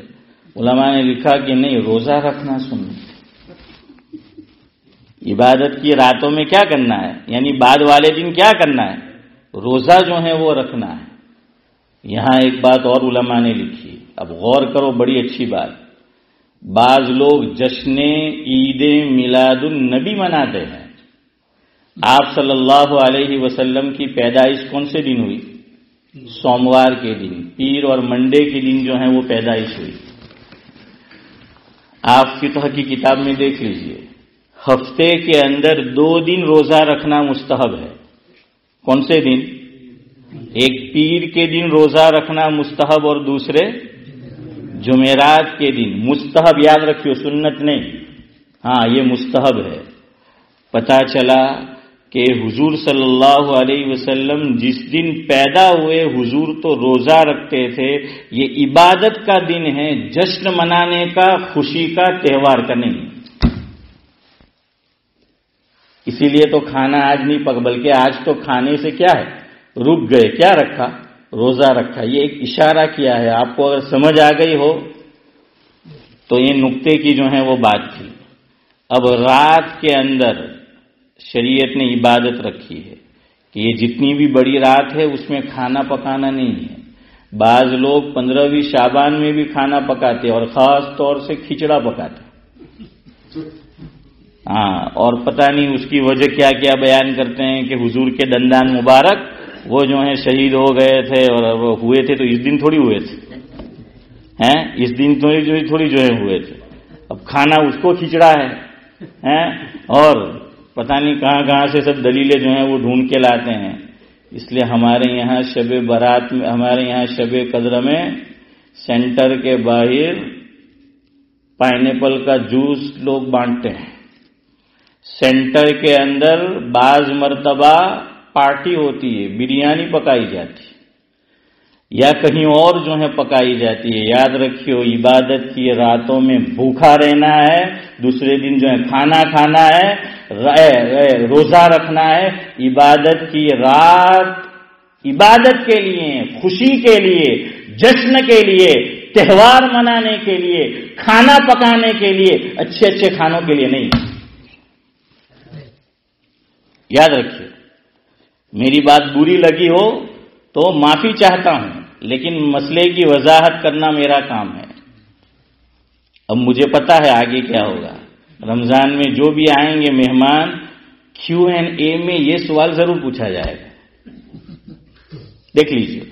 علماء نے لکھا کہ نہیں، روزہ رکھنا سنت ہے. عبادت کی راتوں میں کیا کرنا ہے؟ یعنی بعد والے دن کیا کرنا ہے؟ روزہ جو ہے وہ رکھنا ہے. یہاں ایک بات اور علماء نے لکھی، اب غور کرو، بڑی اچھی بات. بعض لوگ جشن عید میلاد النبی مناتے ہیں. آپ صلی اللہ علیہ وسلم کی پیدائش کون سے دن ہوئی؟ سوموار کے دن. پیر اور منڈے کے دن جو ہیں وہ پیدائش ہوئی. آپ فقہ کی کتاب میں دیکھ لیجئے، ہفتے کے اندر 2 دن روزہ رکھنا مستحب ہے. کون سے دن؟ ایک پیر کے دن روزہ رکھنا مستحب اور دوسرے جمعرات کے دن. مستحب یاد رکھیو، سنت نہیں. ہاں یہ مستحب ہے. پتہ چلا کہ حضور صلی اللہ علیہ وسلم جس دن پیدا ہوئے حضور تو روزہ رکھتے تھے. یہ عبادت کا دن ہے، جشن منانے کا، خوشی کا، تہوار کا نہیں. اسی لیے تو کھانا آج نہیں بلکہ آج تو کھانے سے کیا ہے، رک گئے. کیا رکھا؟ روزہ رکھا. یہ ایک اشارہ کیا ہے. آپ کو اگر سمجھ آ گئی ہو تو یہ نقطے کی جو ہے وہ بات تھی. اب رات کے اندر شریعت نے عبادت رکھی ہے کہ یہ جتنی بھی بڑی رات ہے اس میں کھانا پکانا نہیں ہے. بعض لوگ 15ویں شعبان میں بھی کھانا پکاتے اور خاص طور سے کھچڑا پکاتے. ہاں، اور پتہ نہیں اس کی وجہ کیا کیا بیان کرتے ہیں کہ حضور کے دندان مبارک وہ جو ہیں شہید ہو گئے تھے اور وہ ہوئے تھے تو اس دن تھوڑی ہوئے تھے ہیں، اس دن تھوڑی جو ہے ہوئے تھے. اب کھانا اس کو کھچڑا ہے اور پتہ نہیں کہاں کہاں سے سب دلیلیں جو ہیں وہ ڈھونڈ کے لاتے ہیں. اس لیے ہمارے یہاں شب برات میں، ہمارے یہاں شب قدر میں سینٹر کے باہر پائنیپل کا جوس لوگ بانٹتے ہیں. سینٹر کے اندر بعض مرتبہ پارٹی ہوتی ہے، بریانی پکائی جاتی ہے یا کہیں اور جو ہے پکائی جاتی ہے. یاد رکھیو، عبادت کی راتوں میں بھوکا رہنا ہے، دوسرے دن جو ہے کھانا کھانا ہے، روزہ رکھنا ہے. عبادت کی رات عبادت کے لیے، خوشی کے لیے، جشن کے لیے، تہوار منانے کے لیے، کھانا پکانے کے لیے، اچھے اچھے کھانوں کے لیے نہیں. یاد رکھیے، میری بات بری لگی ہو تو معافی چاہتا ہوں، لیکن مسئلے کی وضاحت کرنا میرا کام ہے. اب مجھے پتا ہے آگے کیا ہوگا. رمضان میں جو بھی آئیں گے مہمان، Q&A میں یہ سوال ضرور پوچھا جائے گا. دیکھ لیجیے.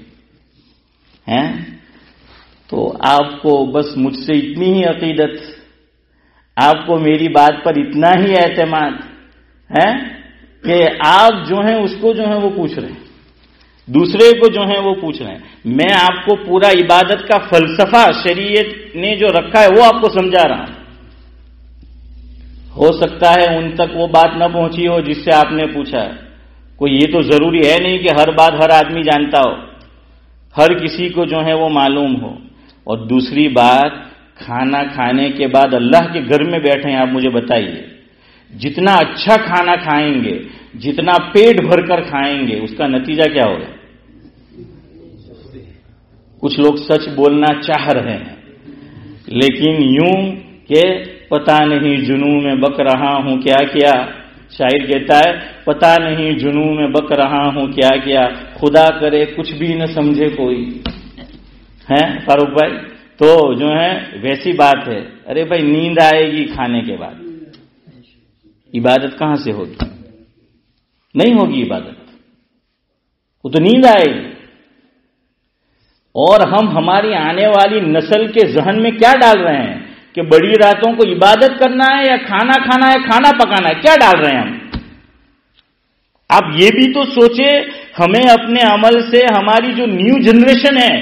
تو آپ کو بس مجھ سے اتنی ہی عقیدت، آپ کو میری بات پر اتنا ہی اعتماد ہے کہ آپ جو ہیں اس کو جو ہے وہ پوچھ رہے ہیں، دوسرے کو جو ہے وہ پوچھ رہے ہیں. میں آپ کو پورا عبادت کا فلسفہ شریعت نے جو رکھا ہے وہ آپ کو سمجھا رہا ہوں. ہو سکتا ہے ان تک وہ بات نہ پہنچی ہو جس سے آپ نے پوچھا ہے. کوئی یہ تو ضروری ہے نہیں کہ ہر بات ہر آدمی جانتا ہو، ہر کسی کو جو ہے وہ معلوم ہو. اور دوسری بات، کھانا کھانے کے بعد اللہ کے گھر میں بیٹھے ہیں، آپ مجھے بتائیے جتنا اچھا کھانا کھائیں گے، جتنا پیٹ بھر کر کھائیں گے، اس کا نتیجہ کیا ہوگا؟ کچھ لوگ سچ بولنا چاہ رہے ہیں لیکن یوں کہ پتہ نہیں جنوں میں بک رہا ہوں کیا کیا. شاعر کہتا ہے پتہ نہیں جنوں میں بک رہا ہوں کیا کیا، خدا کرے کچھ بھی نہ سمجھے کوئی. ہیں فاروق بھائی؟ تو جو ہے ویسی بات ہے. ارے بھائی نیند آئے گی کھانے کے بعد، عبادت کہاں سے ہوگی؟ نہیں ہوگی عبادت، وہ تو نیند آئے گی. اور ہم ہماری آنے والی نسل کے ذہن میں کیا ڈال رہے ہیں کہ بڑی راتوں کو عبادت کرنا ہے یا کھانا کھانا ہے، کھانا پکانا ہے؟ کیا ڈال رہے ہیں ہم؟ آپ یہ بھی تو سوچے ہمیں اپنے عمل سے ہماری جو نیو جنریشن ہے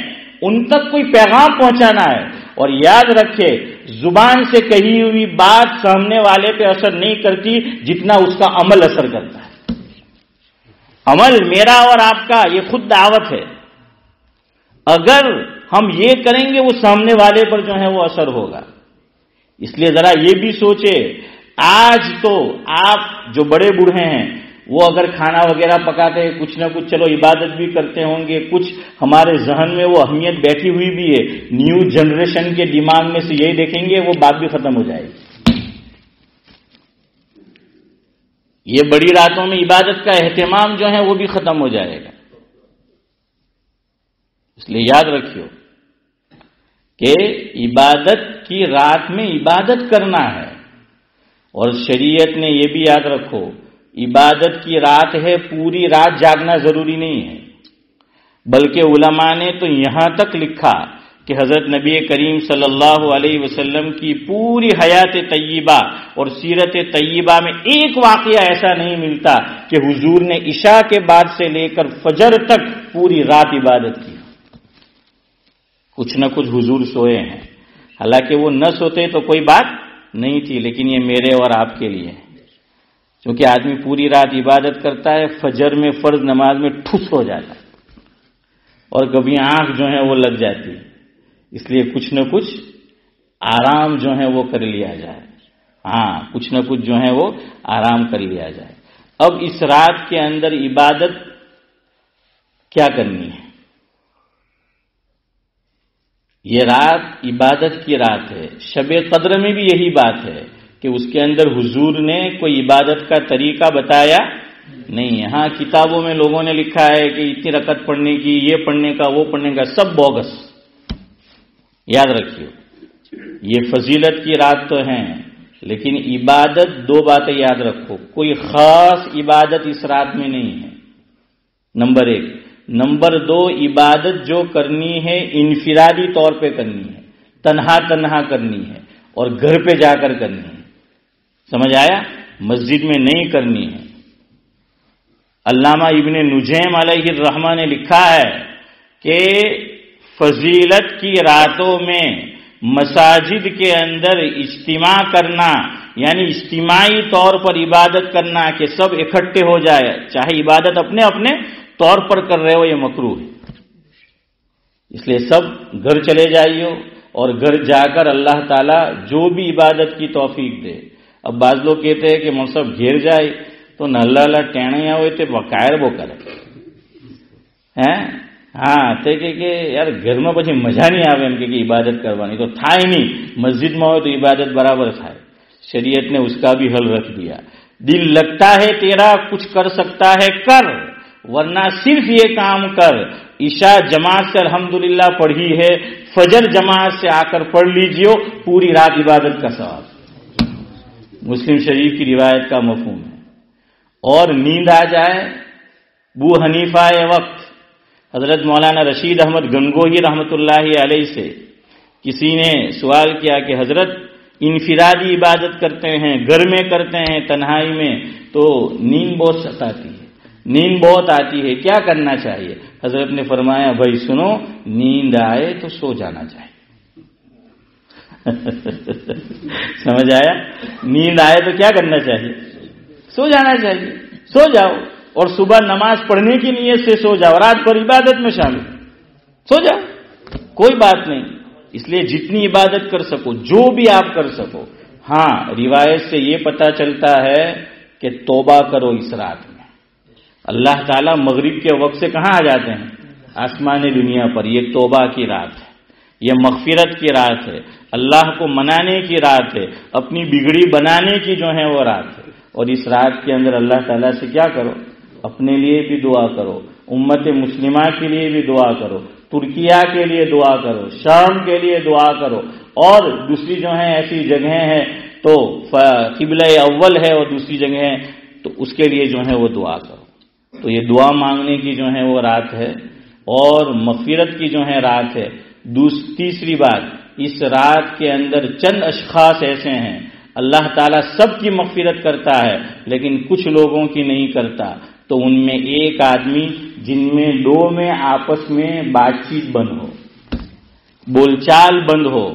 ان تک کوئی پیغام پہنچانا ہے. اور یاد رکھے زبان سے کہی ہوئی بات سامنے والے پہ اثر نہیں کرتی جتنا اس کا عمل اثر کرتا ہے. عمل میرا اور آپ کا یہ خود دعوت ہے. اگر ہم یہ کریں گے وہ سامنے والے پر جو ہے وہ اثر ہوگا. اس لیے ذرا یہ بھی سوچے آج تو آپ جو بڑے بوڑھے ہیں وہ اگر کھانا وغیرہ پکاتے ہیں کچھ نہ کچھ چلو عبادت بھی کرتے ہوں گے, کچھ ہمارے ذہن میں وہ اہمیت بیٹھی ہوئی بھی ہے. نیو جنریشن کے دماغ میں سے یہی دیکھیں گے وہ بات بھی ختم ہو جائے گی. یہ بڑی راتوں میں عبادت کا اہتمام جو ہے وہ بھی ختم ہو جائے گا. اس لیے یاد رکھیو کہ عبادت کی رات میں عبادت کرنا ہے. اور شریعت نے یہ بھی یاد رکھو عبادت کی رات ہے, پوری رات جاگنا ضروری نہیں ہے. بلکہ علماء نے تو یہاں تک لکھا کہ حضرت نبی کریم صلی اللہ علیہ وسلم کی پوری حیات طیبہ اور سیرت طیبہ میں ایک واقعہ ایسا نہیں ملتا کہ حضور نے عشاء کے بعد سے لے کر فجر تک پوری رات عبادت کی. کچھ نہ کچھ حضور سوئے ہیں, حالانکہ وہ نہ سوتے تو کوئی بات نہیں تھی, لیکن یہ میرے اور آپ کے لیے ہے. کیونکہ آدمی پوری رات عبادت کرتا ہے, فجر میں فرض نماز میں ٹھس ہو جاتا ہے اور کبھی آنکھ جو ہے وہ لگ جاتی ہے. اس لیے کچھ نہ کچھ آرام جو ہے وہ کر لیا جائے. ہاں کچھ نہ کچھ جو ہے وہ آرام کر لیا جائے. اب اس رات کے اندر عبادت کیا کرنی ہے؟ یہ رات عبادت کی رات ہے. شب قدر میں بھی یہی بات ہے کہ اس کے اندر حضور نے کوئی عبادت کا طریقہ بتایا نہیں ہے. ہاں کتابوں میں لوگوں نے لکھا ہے کہ اتنی رکعت پڑھنے کی, یہ پڑھنے کا, وہ پڑھنے کا, سب بوگس. یاد رکھیے یہ فضیلت کی رات تو ہیں, لیکن عبادت دو باتیں یاد رکھو, کوئی خاص عبادت اس رات میں نہیں ہے. نمبر 1. نمبر 2 عبادت جو کرنی ہے انفرادی طور پہ کرنی ہے, تنہا تنہا کرنی ہے اور گھر پہ جا کر کرنی ہے. سمجھ آیا؟ مسجد میں نہیں کرنی ہے. علامہ ابن نجیم علیہ الرحمہ نے لکھا ہے کہ فضیلت کی راتوں میں مساجد کے اندر اجتماع کرنا یعنی اجتماعی طور پر عبادت کرنا کہ سب اکٹھے ہو جائے, چاہے عبادت اپنے اپنے طور پر کر رہے ہو, یہ مکروہ ہے. اس لیے سب گھر چلے جائیو اور گھر جا کر اللہ تعالیٰ جو بھی عبادت کی توفیق دے. اب بعض لوگ کہتے ہیں کہ مصحف گھیر جائے تو نہ ٹہنے ہوئے تھے بقائر وہ کرے ہیں. ہاں تے کہ یار گھر میں پچھے مزہ نہیں آوے એમ કે عبادت کروانی તો થાય નહીં, મસ્જિદમાં હોય તો عبادت برابر થાય. شریعت نے اس کا بھی حل رکھ دیا. دل لگتا ہے تیرا کچھ کر سکتا ہے کر, ورنہ صرف یہ کام کر عشاء جماعت سے الحمدللہ پڑھی ہے, فجر جماعت سے آ کر پڑھ لیجیے, پوری رات عبادت کا ثواب. مسلم شریف کی روایت کا مفہوم ہے. اور نیند آ جائے بو حنیفہ وقت حضرت مولانا رشید احمد گنگوہی رحمۃ اللہ علیہ سے کسی نے سوال کیا کہ حضرت انفرادی عبادت کرتے ہیں, گھر میں کرتے ہیں, تنہائی میں, تو نیند بہت ستاتی ہے, نیند بہت آتی ہے, کیا کرنا چاہیے؟ حضرت نے فرمایا بھائی سنو, نیند آئے تو سو جانا چاہیے. سمجھ آیا؟ نیند آئے تو کیا کرنا چاہیے؟ سو جانا چاہیے. سو جاؤ اور صبح نماز پڑھنے کی نیت سے سو جاؤ, رات بھر عبادت میں شامل سو جاؤ, کوئی بات نہیں. اس لیے جتنی عبادت کر سکو, جو بھی آپ کر سکو. ہاں روایت سے یہ پتہ چلتا ہے کہ توبہ کرو اس رات میں. اللہ تعالیٰ مغرب کے وقت سے کہاں آ جاتے ہیں؟ آسمان دنیا پر. یہ توبہ کی رات ہے, یہ مغفرت کی رات ہے, اللہ کو منانے کی رات ہے, اپنی بگڑی بنانے کی جو ہے وہ رات ہے. اور اس رات کے اندر اللہ تعالیٰ سے کیا کرو؟ اپنے لیے بھی دعا کرو, امت مسلمہ کے لیے بھی دعا کرو, ترکیہ کے لیے دعا کرو, شام کے لیے دعا کرو, اور دوسری جو ہیں ایسی جگہیں ہیں تو قبلہ اول ہے اور دوسری جگہ ہیں تو اس کے لیے جو ہے وہ دعا کرو. تو یہ دعا مانگنے کی جو ہے وہ رات ہے اور مغفرت کی جو ہے رات ہے. تیسری بات, اس رات کے اندر چند اشخاص ایسے ہیں اللہ تعالیٰ سب کی مغفرت کرتا ہے لیکن کچھ لوگوں کی نہیں کرتا. تو ان میں ایک آدمی جن میں دو میں آپس میں بات چیت بند ہو، بول چال بند ہو،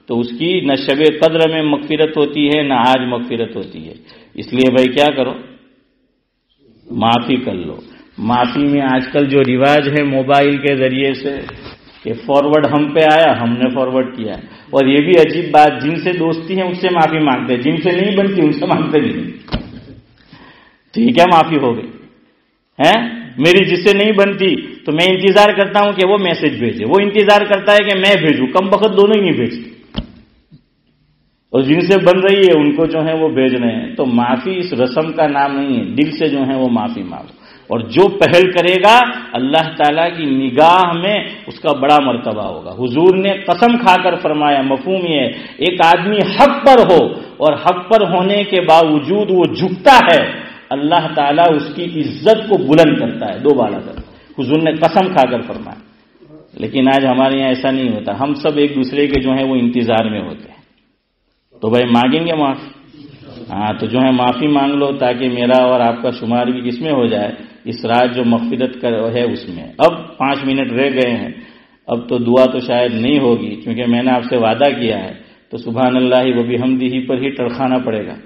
تو اس کی نہ شب قدر میں مغفرت ہوتی ہے نہ آج مغفرت ہوتی ہے۔ اس لیے بھائی کیا کرو، معافی کر لو۔ معافی میں آج کل جو رواج ہے موبائل کے ذریعے سے کہ فارورڈ ہم پہ آیا، ہم نے فارورڈ کیا، اور یہ بھی عجیب بات، جن سے دوستی ہے ان سے معافی مانگتے، جن سے نہیں بنتی ان سے مانگتے نہیں۔ ٹھیک ہے، معافی ہو گئی ہے، میری جس سے نہیں بنتی تو میں انتظار کرتا ہوں کہ وہ میسج بھیجے، وہ انتظار کرتا ہے کہ میں بھیجوں، کم بخت دونوں ہی نہیں بھیجتے، اور جن سے بن رہی ہے ان کو جو ہے وہ بھیج رہے ہیں۔ تو معافی اس رسم کا نام نہیں ہے، دل سے جو ہے وہ معافی مانگو، اور جو پہل کرے گا اللہ تعالیٰ کی نگاہ میں اس کا بڑا مرتبہ ہوگا۔ حضور نے قسم کھا کر فرمایا، مفہوم یہ ہے، ایک آدمی حق پر ہو اور حق پر ہونے کے باوجود وہ جھکتا ہے، اللہ تعالیٰ اس کی عزت کو بلند کرتا ہے، دو بالا کرتا ہے۔ حضور نے قسم کھا کر فرمایا۔ لیکن آج ہمارے یہاں ایسا نہیں ہوتا، ہم سب ایک دوسرے کے جو ہے وہ انتظار میں ہوتے ہیں۔ تو بھائی مانگیں گے معافی؟ ہاں، تو جو ہے معافی مانگ لو تاکہ میرا اور آپ کا شمار بھی کس میں ہو جائے، اس رات جو مغفرت ہے اس میں۔ اب 5 منٹ رہ گئے ہیں، اب تو دعا تو شاید نہیں ہوگی کیونکہ میں نے آپ سے وعدہ کیا ہے، تو سبحان اللہ و بحمدہ پر ہی ٹڑکھانا پڑے گا۔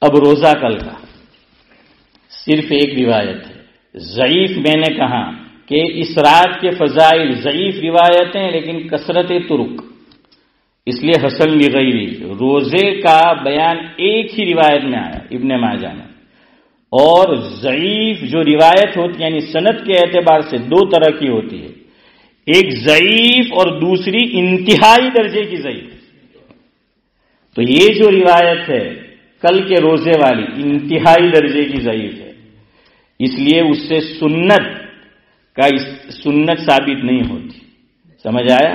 اب روزہ کل کا صرف ایک روایت ہے، ضعیف، میں نے کہا کہ اس رات کے فضائل ضعیف روایتیں لیکن کثرت طرق، اس لیے حسن لغیری، روزے کا بیان ایک ہی روایت میں آیا ابن ماجہ میں، اور ضعیف جو روایت ہوتی یعنی سند کے اعتبار سے دو طرح کی ہوتی ہے، ایک ضعیف اور دوسری انتہائی درجے کی ضعیف۔ تو یہ جو روایت ہے کل کے روزے والی انتہائی درجے کی ضعیف ہے، اس لیے اس سے سنت ثابت نہیں ہوتی، سمجھ آیا؟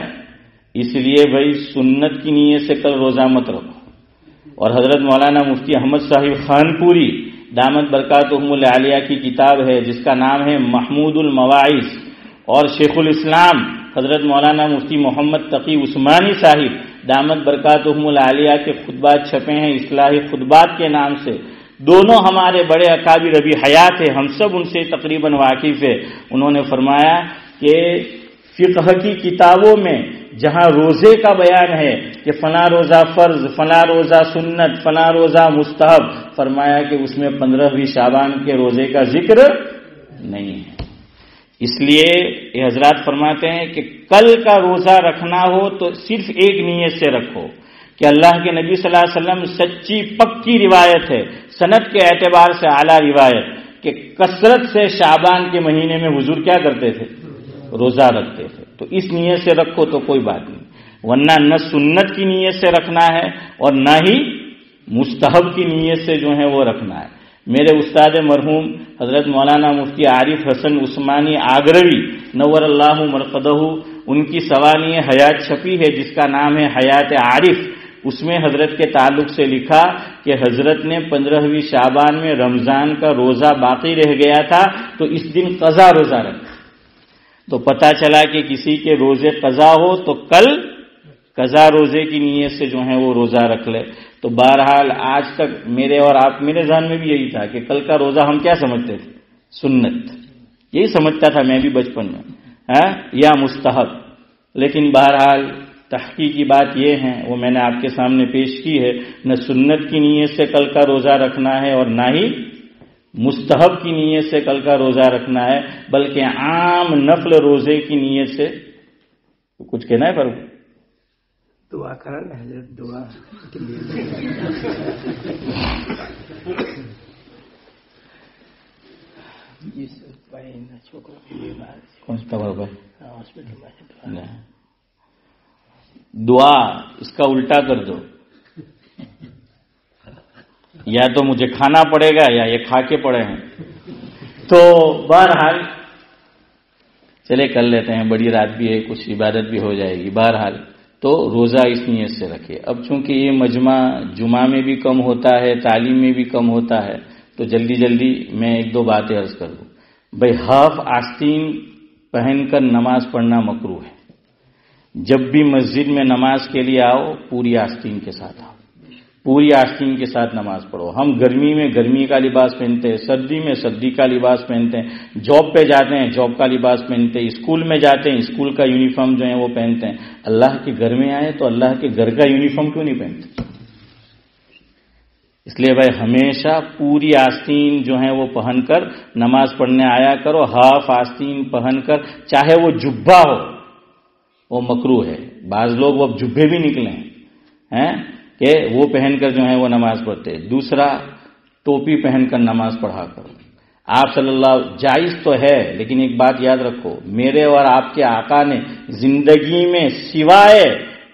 اس لیے بھائی سنت کی نیت سے کل روزہ مت رکھو۔ اور حضرت مولانا مفتی احمد صاحب خان پوری دامت برکاتہم العالیہ کی کتاب ہے جس کا نام ہے محمود المواعظ، اور شیخ الاسلام حضرت مولانا مفتی محمد تقی عثمانی صاحب دامت برکاتہم العالیہ کے خطبات چھپے ہیں اصلاحی خطبات کے نام سے، دونوں ہمارے بڑے اکابر ابھی حیات ہیں، ہم سب ان سے تقریباً واقف ہے۔ انہوں نے فرمایا کہ فقہ کی کتابوں میں جہاں روزے کا بیان ہے کہ فلاں روزہ فرض، فلاں روزہ سنت، فلاں روزہ مستحب، فرمایا کہ اس میں 15ویں شعبان کے روزے کا ذکر نہیں ہے۔ اس لیے یہ حضرات فرماتے ہیں کہ کل کا روزہ رکھنا ہو تو صرف ایک نیت سے رکھو کہ اللہ کے نبی صلی اللہ علیہ وسلم سچی پکی روایت ہے، سند کے اعتبار سے اعلیٰ روایت، کہ کثرت سے شعبان کے مہینے میں حضور کیا کرتے تھے؟ روزہ رکھتے تھے۔ تو اس نیت سے رکھو تو کوئی بات نہیں، ورنہ نہ سنت کی نیت سے رکھنا ہے اور نہ ہی مستحب کی نیت سے جو ہے وہ رکھنا ہے۔ میرے استاد مرحوم حضرت مولانا مفتی عارف حسن عثمانی آگروی نور اللہ مرقدہ، ان کی سوانح حیات چھپی ہے جس کا نام ہے حیات عارف، اس میں حضرت کے تعلق سے لکھا کہ حضرت نے 15ویں شعبان میں رمضان کا روزہ باقی رہ گیا تھا تو اس دن قضا روزہ رکھا، تو پتہ چلا کہ کسی کے روزے قضا ہو تو کل قضا روزے کی نیت سے جو ہے وہ روزہ رکھ لے۔ تو بہرحال آج تک میرے اور آپ میرے ذہن میں بھی یہی تھا کہ کل کا روزہ ہم کیا سمجھتے تھے؟ سنت، یہی سمجھتا تھا میں بھی بچپن میں، یا مستحب۔ لیکن بہرحال تحقیقی بات یہ ہے، وہ میں نے آپ کے سامنے پیش کی ہے، نہ سنت کی نیت سے کل کا روزہ رکھنا ہے اور نہ ہی مستحب کی نیت سے کل کا روزہ رکھنا ہے، بلکہ عام نفل روزے کی نیت سے۔ کچھ کہنا ہے پر دعا کرنا حضرت، دعا کون سا دعا اس کا الٹا کر دو، یا تو مجھے کھانا پڑے گا یا یہ کھا کے پڑے ہیں۔ تو بہرحال چلے کر لیتے ہیں، بڑی رات بھی ہے، کچھ عبادت بھی ہو جائے گی۔ بہرحال تو روزہ اس نیت سے رکھے۔ اب چونکہ یہ مجمع جمعہ میں بھی کم ہوتا ہے، تعلیم میں بھی کم ہوتا ہے، تو جلدی جلدی میں ایک دو باتیں عرض کر دوں۔ بھائی ہاف آستین پہن کر نماز پڑھنا مکروہ ہے، جب بھی مسجد میں نماز کے لیے آؤ پوری آستین کے ساتھ آؤ، پوری آستین کے ساتھ نماز پڑھو. ہم گرمی میں گرمی کا لباس پہنتے ہیں، سردی میں سردی کا لباس پہنتے ہیں، جاب پہ جاتے ہیں جاب کا لباس پہنتے ہیں، اسکول میں جاتے ہیں اسکول کا یونیفارم جو ہے وہ پہنتے ہیں. اللہ کے گھر میں آئے تو اللہ کے گھر کا یونیفارم کیوں نہیں پہنتے؟ اس لیے بھائی ہمیشہ پوری آستین جو ہے وہ پہن کر نماز پڑھنے آیا کرو. ہاف آستین پہن کر، چاہے وہ جبہ ہو، وہ مکروہ ہے. بعض لوگ وہ جبے بھی نکلے ہیں کہ وہ پہن کر جو ہے وہ نماز پڑھتے. دوسرا، ٹوپی پہن کر نماز پڑھا کرو. آپ صلی اللہ جائز تو ہے، لیکن ایک بات یاد رکھو، میرے اور آپ کے آقا نے زندگی میں سوائے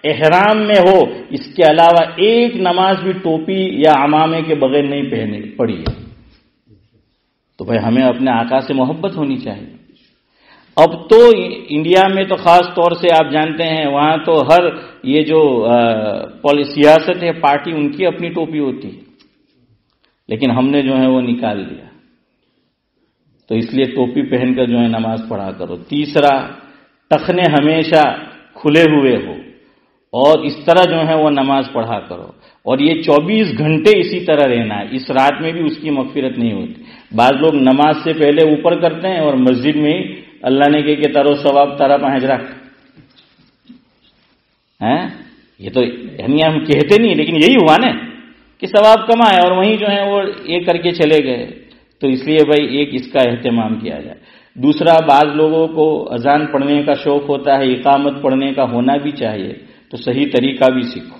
احرام میں ہو اس کے علاوہ ایک نماز بھی ٹوپی یا عمامے کے بغیر نہیں پڑھی ہے. تو بھائی ہمیں اپنے آقا سے محبت ہونی چاہیے. اب تو انڈیا میں تو خاص طور سے آپ جانتے ہیں وہاں تو ہر یہ جو سیاست ہے پارٹی ان کی اپنی ٹوپی ہوتی ہے، لیکن ہم نے جو ہے وہ نکال لیا. تو اس لیے ٹوپی پہن کر جو ہے نماز پڑھا کرو. تیسرا، ٹخنے ہمیشہ کھلے ہوئے ہو اور اس طرح جو ہے وہ نماز پڑھا کرو. اور یہ 24 گھنٹے اسی طرح رہنا ہے. اس رات میں بھی اس کی مغفرت نہیں ہوتی. بعض لوگ نماز سے پہلے اوپر کرتے ہیں اور مسجد میں ہی اللہ نے کہ تارو ثواب تارا پہنچ یہ تو یعنی ہم کہتے نہیں، لیکن یہی ہوا نا کہ ثواب کم آئے اور وہیں جو ہے وہ یہ کر کے چلے گئے. تو اس لیے بھائی ایک اس کا اہتمام کیا جائے. دوسرا، بعض لوگوں کو اذان پڑھنے کا شوق ہوتا ہے، اقامت پڑھنے کا ہونا بھی چاہیے، تو صحیح طریقہ بھی سیکھو.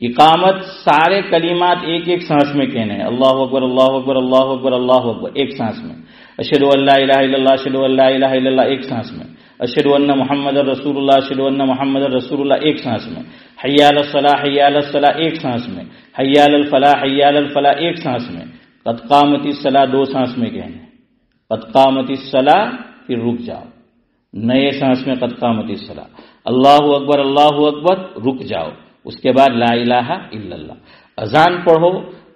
اقامت سارے کلمات ایک ایک سانس میں کہنے ہیں. اللہ اکبر اللہ اکبر اللہ اکبر اللہ اکبر ایک سانس میں. اشہد ان لا الہ الا اللہ اشہد ان لا الہ الا اللہ ایک سانس میں. اشہد ان محمد رسول اللہ اشہد ان محمد رسول اللہ ایک سانس میں. حی علی الصلاح حی علی الصلاح ایک سانس میں. حی علی الفلاح حی علی الفلاح ایک سانس میں. قد قامت الصلاح دو سانس میں کہنے. قد قامت الصلاح پھر رک جاؤ، نئے سانس میں قد قامت الصلاح. اللہ اکبر رک جاؤ، اس کے بعد لا الہ الا اللہ. اذان پڑھو،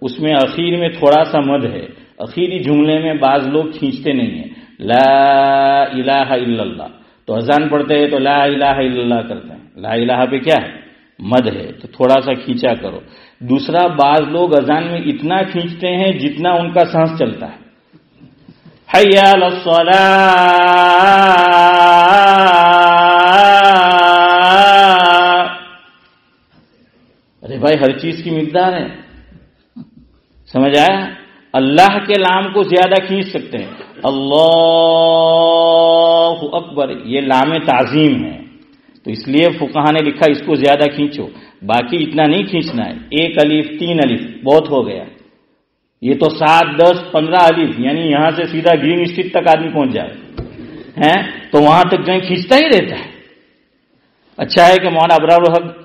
اس میں اخیر میں تھوڑا سا مد ہے. اخیری جملے میں بعض لوگ کھینچتے نہیں ہیں. لا الہ الا اللہ، تو اذان پڑھتے ہیں تو لا الہ الا اللہ کرتے ہیں. لا الہ پہ کیا ہے؟ مد ہے، تو تھوڑا سا کھینچا کرو. دوسرا، بعض لوگ اذان میں اتنا کھینچتے ہیں جتنا ان کا سانس چلتا ہے. حی علی الصلاۃ. ارے بھائی ہر چیز کی مقدار ہے، سمجھ آیا؟ اللہ کے لام کو زیادہ کھینچ سکتے ہیں. اللہ اکبر یہ لام تعظیم ہے، تو اس لیے فقہا نے لکھا اس کو زیادہ کھینچو. باقی اتنا نہیں کھینچنا ہے. 1 الف 3 الف بہت ہو گیا. یہ تو 7 10 15 الف، یعنی یہاں سے سیدھا گرین اسٹریٹ تک آدمی پہنچ جائے تو وہاں تک جو ہے کھینچتا ہی رہتا ہے. اچھا ہے کہ مولانا ابرار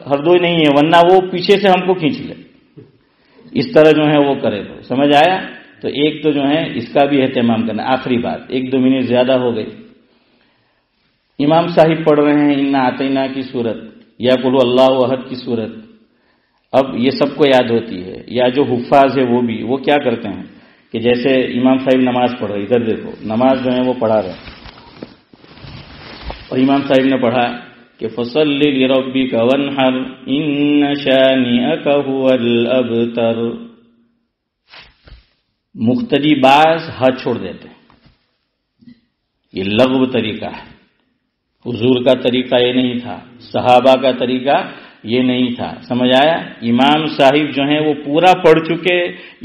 ہردوئی نہیں ہے، ورنہ وہ پیچھے سے ہم کو کھینچ لے. اس طرح جو ہے وہ کرے. تو سمجھ آیا؟ تو ایک تو جو ہے اس کا بھی اہتمام کرنا. آخری بات، 1-2 منٹ زیادہ ہو گئی. امام صاحب پڑھ رہے ہیں انا اعطینا کی صورت یا قل اللہ احد کی صورت. اب یہ سب کو یاد ہوتی ہے، یا جو حفاظ ہے وہ کیا کرتے ہیں کہ جیسے امام صاحب نماز پڑھ رہے، ادھر دیکھو نماز جو ہے وہ پڑھا رہے، اور امام صاحب نے پڑھا کہ فصل لربک وانحر ان شانئک هو الابتر. مقتدی باز ہاتھ چھوڑ دیتے ہیں. یہ لغو طریقہ ہے. حضور کا طریقہ یہ نہیں تھا، صحابہ کا طریقہ یہ نہیں تھا. سمجھ آیا؟ امام صاحب جو ہیں وہ پورا پڑھ چکے،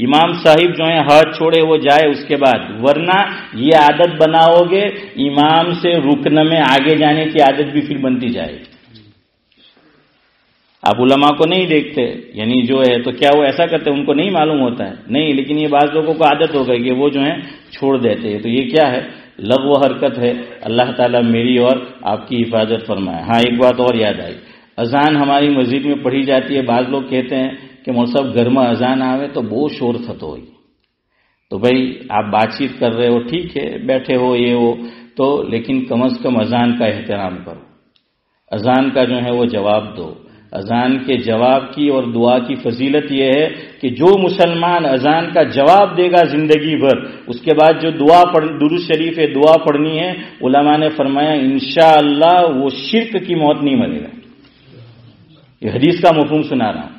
امام صاحب جو ہیں ہاتھ چھوڑے وہ جائے اس کے بعد. ورنہ یہ عادت بناؤ گے امام سے رکن میں آگے جانے کی عادت بھی پھر بنتی جائے. آپ علماء کو نہیں دیکھتے، یعنی جو ہے تو کیا وہ ایسا کرتے ان کو نہیں معلوم ہوتا ہے؟ نہیں، لیکن یہ بعض لوگوں کو عادت ہو گئی کہ وہ جو ہیں چھوڑ دیتے ہیں. تو یہ کیا ہے؟ لغو حرکت ہے. اللہ تعالیٰ میری اور آپ کی حفاظت فرمائے. ہاں ایک بات اور یاد آئی، اذان ہماری مسجد میں پڑھی جاتی ہے. بعض لوگ کہتے ہیں کہ مولوی صاحب گھر میں اذان آوے تو بہت شور تھت ہوئی. تو بھائی آپ بات چیت کر رہے ہو ٹھیک ہے، بیٹھے ہو یہ ہو تو، لیکن کم از کم اذان کا احترام کرو. اذان کا جو ہے وہ جواب دو. اذان کے جواب کی اور دعا کی فضیلت یہ ہے کہ جو مسلمان اذان کا جواب دے گا زندگی بھر، اس کے بعد جو درود شریف ہے دعا پڑھنی ہے، علماء نے فرمایا انشاءاللہ وہ شرک کی موت نہیں مرے گا. یہ حدیث کا مفہوم سنا رہا ہوں.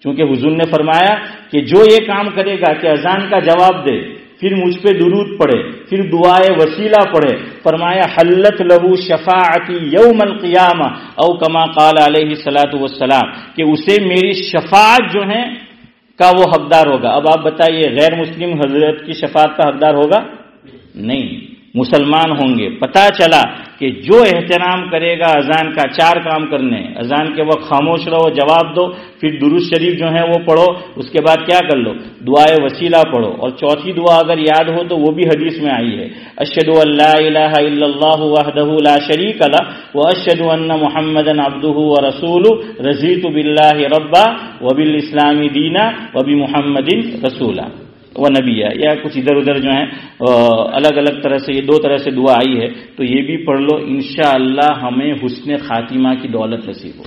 چونکہ حضور نے فرمایا کہ جو یہ کام کرے گا کہ اذان کا جواب دے، پھر مجھ پہ درود پڑھے، پھر دعائے وسیلہ پڑھے، فرمایا حلت لہو شفاعتی یوم القیامہ او کما قال علیہ الصلوۃ والسلام، کہ اسے میری شفاعت جو ہے کا وہ حقدار ہوگا۔ اب آپ بتائیے غیر مسلم حضرت کی شفاعت کا حقدار ہوگا؟ نہیں، مسلمان ہوں گے۔ پتہ چلا کہ جو احترام کرے گا اذان کا، 4 کام کرنے، اذان کے وقت خاموش رہو، جواب دو، پھر درود شریف جو ہے وہ پڑھو، اس کے بعد کیا کر لو، دعائے وسیلہ پڑھو، اور چوتھی دعا اگر یاد ہو تو وہ بھی حدیث میں آئی ہے، اشہد ان لا الہ الا اللہ وحدہ لا شریک لہ واشہد ان محمدا عبدہ ورسولہ رضیت باللہ ربا وبالاسلام دینا وبمحمد رسولا و نبیہ، یا کچھ ادھر ادھر جو ہیں الگ الگ طرح سے، یہ 2 طرح سے دعا آئی ہے، تو یہ بھی پڑھ لو، انشاءاللہ ہمیں حسن خاتمہ کی دولت نصیب ہو۔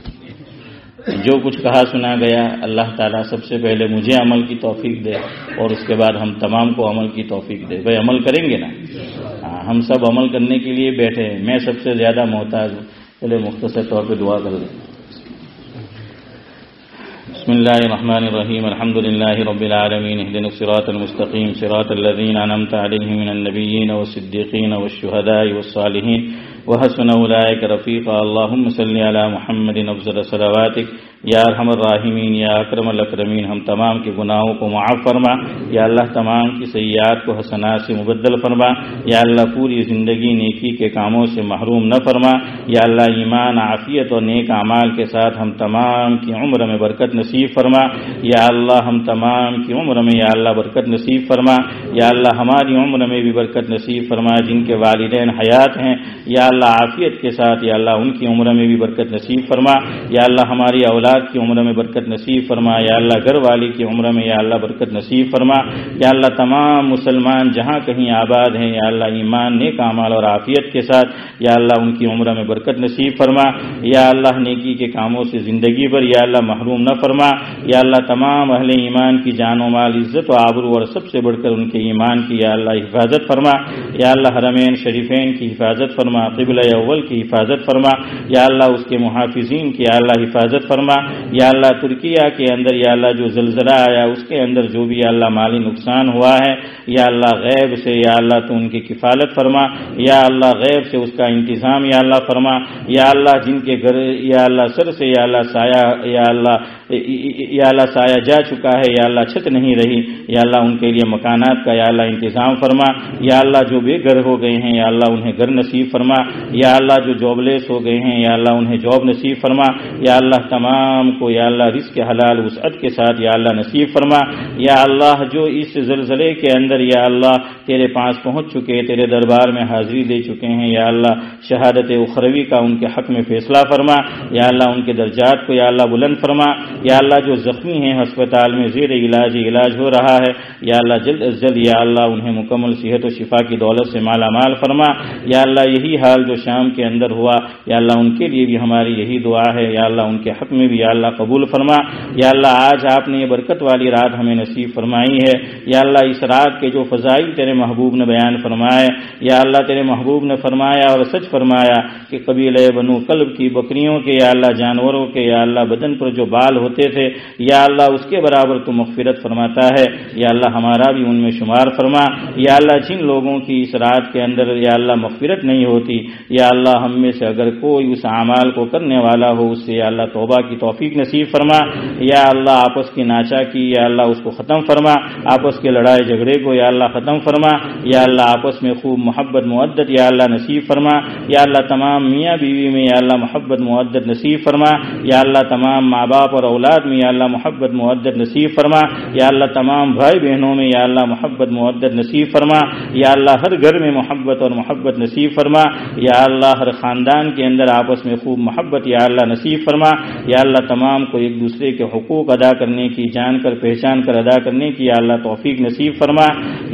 جو کچھ کہا سنا گیا اللہ تعالیٰ سب سے پہلے مجھے عمل کی توفیق دے، اور اس کے بعد ہم تمام کو عمل کی توفیق دے۔ بھائی عمل کریں گے نا؟ ہم سب عمل کرنے کے لیے بیٹھے ہیں، میں سب سے زیادہ محتاج ہوں۔ چلے مختصر طور پہ دعا کر لیں۔ بسم اللہ الرحمن الرحیم، الحمد للہ رب العالمین، اہدنا الصراط المستقیم، صراط الذین انعمت علیہم من النبیین والصدیقین والشہداء والصالحین وحسن اولئک رفیقا، اللہم صلی علی محمد افضل صلواتک یا ارحم الراحمین یا اکرم الاکرمین۔ ہم تمام کے گناہوں کو معاف فرما یا اللہ، تمام کی سیئات کو حسنات سے مبدل فرما یا اللہ، پوری زندگی نیکی کے کاموں سے محروم نہ فرما یا اللہ، ایمان عافیت اور نیک اعمال کے ساتھ ہم تمام کی عمر میں برکت نصیب فرما یا اللہ، ہم تمام کی عمر میں یا اللہ برکت نصیب فرما یا اللہ، ہماری عمر میں بھی برکت نصیب فرما، جن کے والدین حیات ہیں یا اللہ عافیت کے ساتھ یا اللہ ان کی عمر میں بھی برکت نصیب فرما یا اللہ، ہماری اولاد کی عمر میں برکت نصیب فرما یا اللہ، گھر والی کی عمر میں یا اللہ برکت نصیب فرما یا اللہ، تمام مسلمان جہاں کہیں آباد ہیں یا اللہ، ایمان نیک اعمال اور عافیت کے ساتھ یا اللہ ان کی عمر میں برکت نصیب فرما یا اللہ، نیکی کے کاموں سے زندگی بھر یا اللہ محروم نہ فرما یا اللہ، تمام اہل ایمان کی جان و مال، عزت و آبرو اور سب سے بڑھ کر ان کے ایمان کی یا اللہ حفاظت فرما یا اللہ، حرمین شریفین کی حفاظت فرما، قبلہ اول کی حفاظت فرما یا اللہ، اس کے محافظین کی یا اللہ حفاظت فرما یا اللہ، ترکیہ کے اندر یا اللہ جو زلزلہ آیا اس کے اندر جو بھی یا اللہ مالی نقصان ہوا ہے یا اللہ، غیب سے یا اللہ تو ان کی کفالت فرما یا اللہ، غیب سے اس کا انتظام یا اللہ فرما یا اللہ، جن کے گھر یا اللہ سر سے یا اللہ سایہ یا اللہ سایہ جا چکا ہے یا اللہ، چھت نہیں رہی یا اللہ، ان کے لیے مکانات کا یا اللہ انتظام فرما یا اللہ، جو بے گھر ہو گئے ہیں یا اللہ انہیں گھر نصیب فرما یا اللہ، جو جاب لیس ہو گئے ہیں یا اللہ انہیں جاب نصیب فرما یا اللہ، تمام کو یا اللہ رزق حلال وسعت کے ساتھ یا اللہ نصیب فرما یا اللہ، جو اس زلزلے کے اندر یا اللہ تیرے پاس پہنچ چکے، تیرے دربار میں حاضری دے چکے ہیں یا اللہ، شہادت اخروی کا ان کے حق میں فیصلہ فرما یا اللہ، ان کے درجات کو یا اللہ بلند فرما یا اللہ، جو زخمی ہیں ہسپتال میں زیر علاج ہو رہا ہے یا اللہ، جلد از جلد یا اللہ انہیں مکمل صحت و شفا کی دولت سے مالا مال فرما یا اللہ، یہی حال جو شام کے اندر ہوا یا اللہ، ان کے لیے بھی ہماری یہی دعا ہے یا اللہ، ان کے حق میں بھی یا اللہ قبول فرما یا اللہ، آج آپ نے یہ برکت والی رات ہمیں نصیب فرمائی ہے یا اللہ، اس رات کے جو فضائل تیرے محبوب نے بیان فرمائے یا اللہ، تیرے محبوب نے فرمایا اور سچ فرمایا کہ قبیلہ بنو کلب کی بکریوں کے یا اللہ، جانوروں کے یا اللہ بدن پر جو بال ہوتے تھے یا اللہ، اس کے برابر تو مغفرت فرماتا ہے یا اللہ، ہمارا بھی ان میں شمار فرما یا اللہ، جن لوگوں کی اس رات کے اندر یا اللہ مغفرت نہیں ہوتی یا اللہ، ہم میں سے اگر کوئی اس اعمال کو کرنے والا ہو اس سے یا اللہ توبہ کی توفیق نصیب فرما یا اللہ، آپس کی ناچا کی یا اللہ اس کو ختم فرما، آپس کے لڑائی جھگڑے کو یا اللہ ختم فرما یا اللہ، آپس میں خوب محبت مودت یا اللہ نصیب فرما یا اللہ، تمام میاں بیوی میں یا اللہ محبت مودت نصیب فرما یا اللہ، تمام ماں باپ اور اولاد میں یا اللہ محبت مودت نصیب فرما یا اللہ، تمام بھائی بہنوں میں یا اللہ محبت مودت نصیب فرما یا اللہ، ہر گھر میں محبت اور محبت نصیب فرما یا اللہ، ہر خاندان کے اندر آپس میں خوب محبت یا اللہ نصیب فرما یا اللہ، تمام کو ایک دوسرے کے حقوق ادا کرنے کی، جان کر پہچان کر ادا کرنے کی یا اللہ توفیق نصیب فرما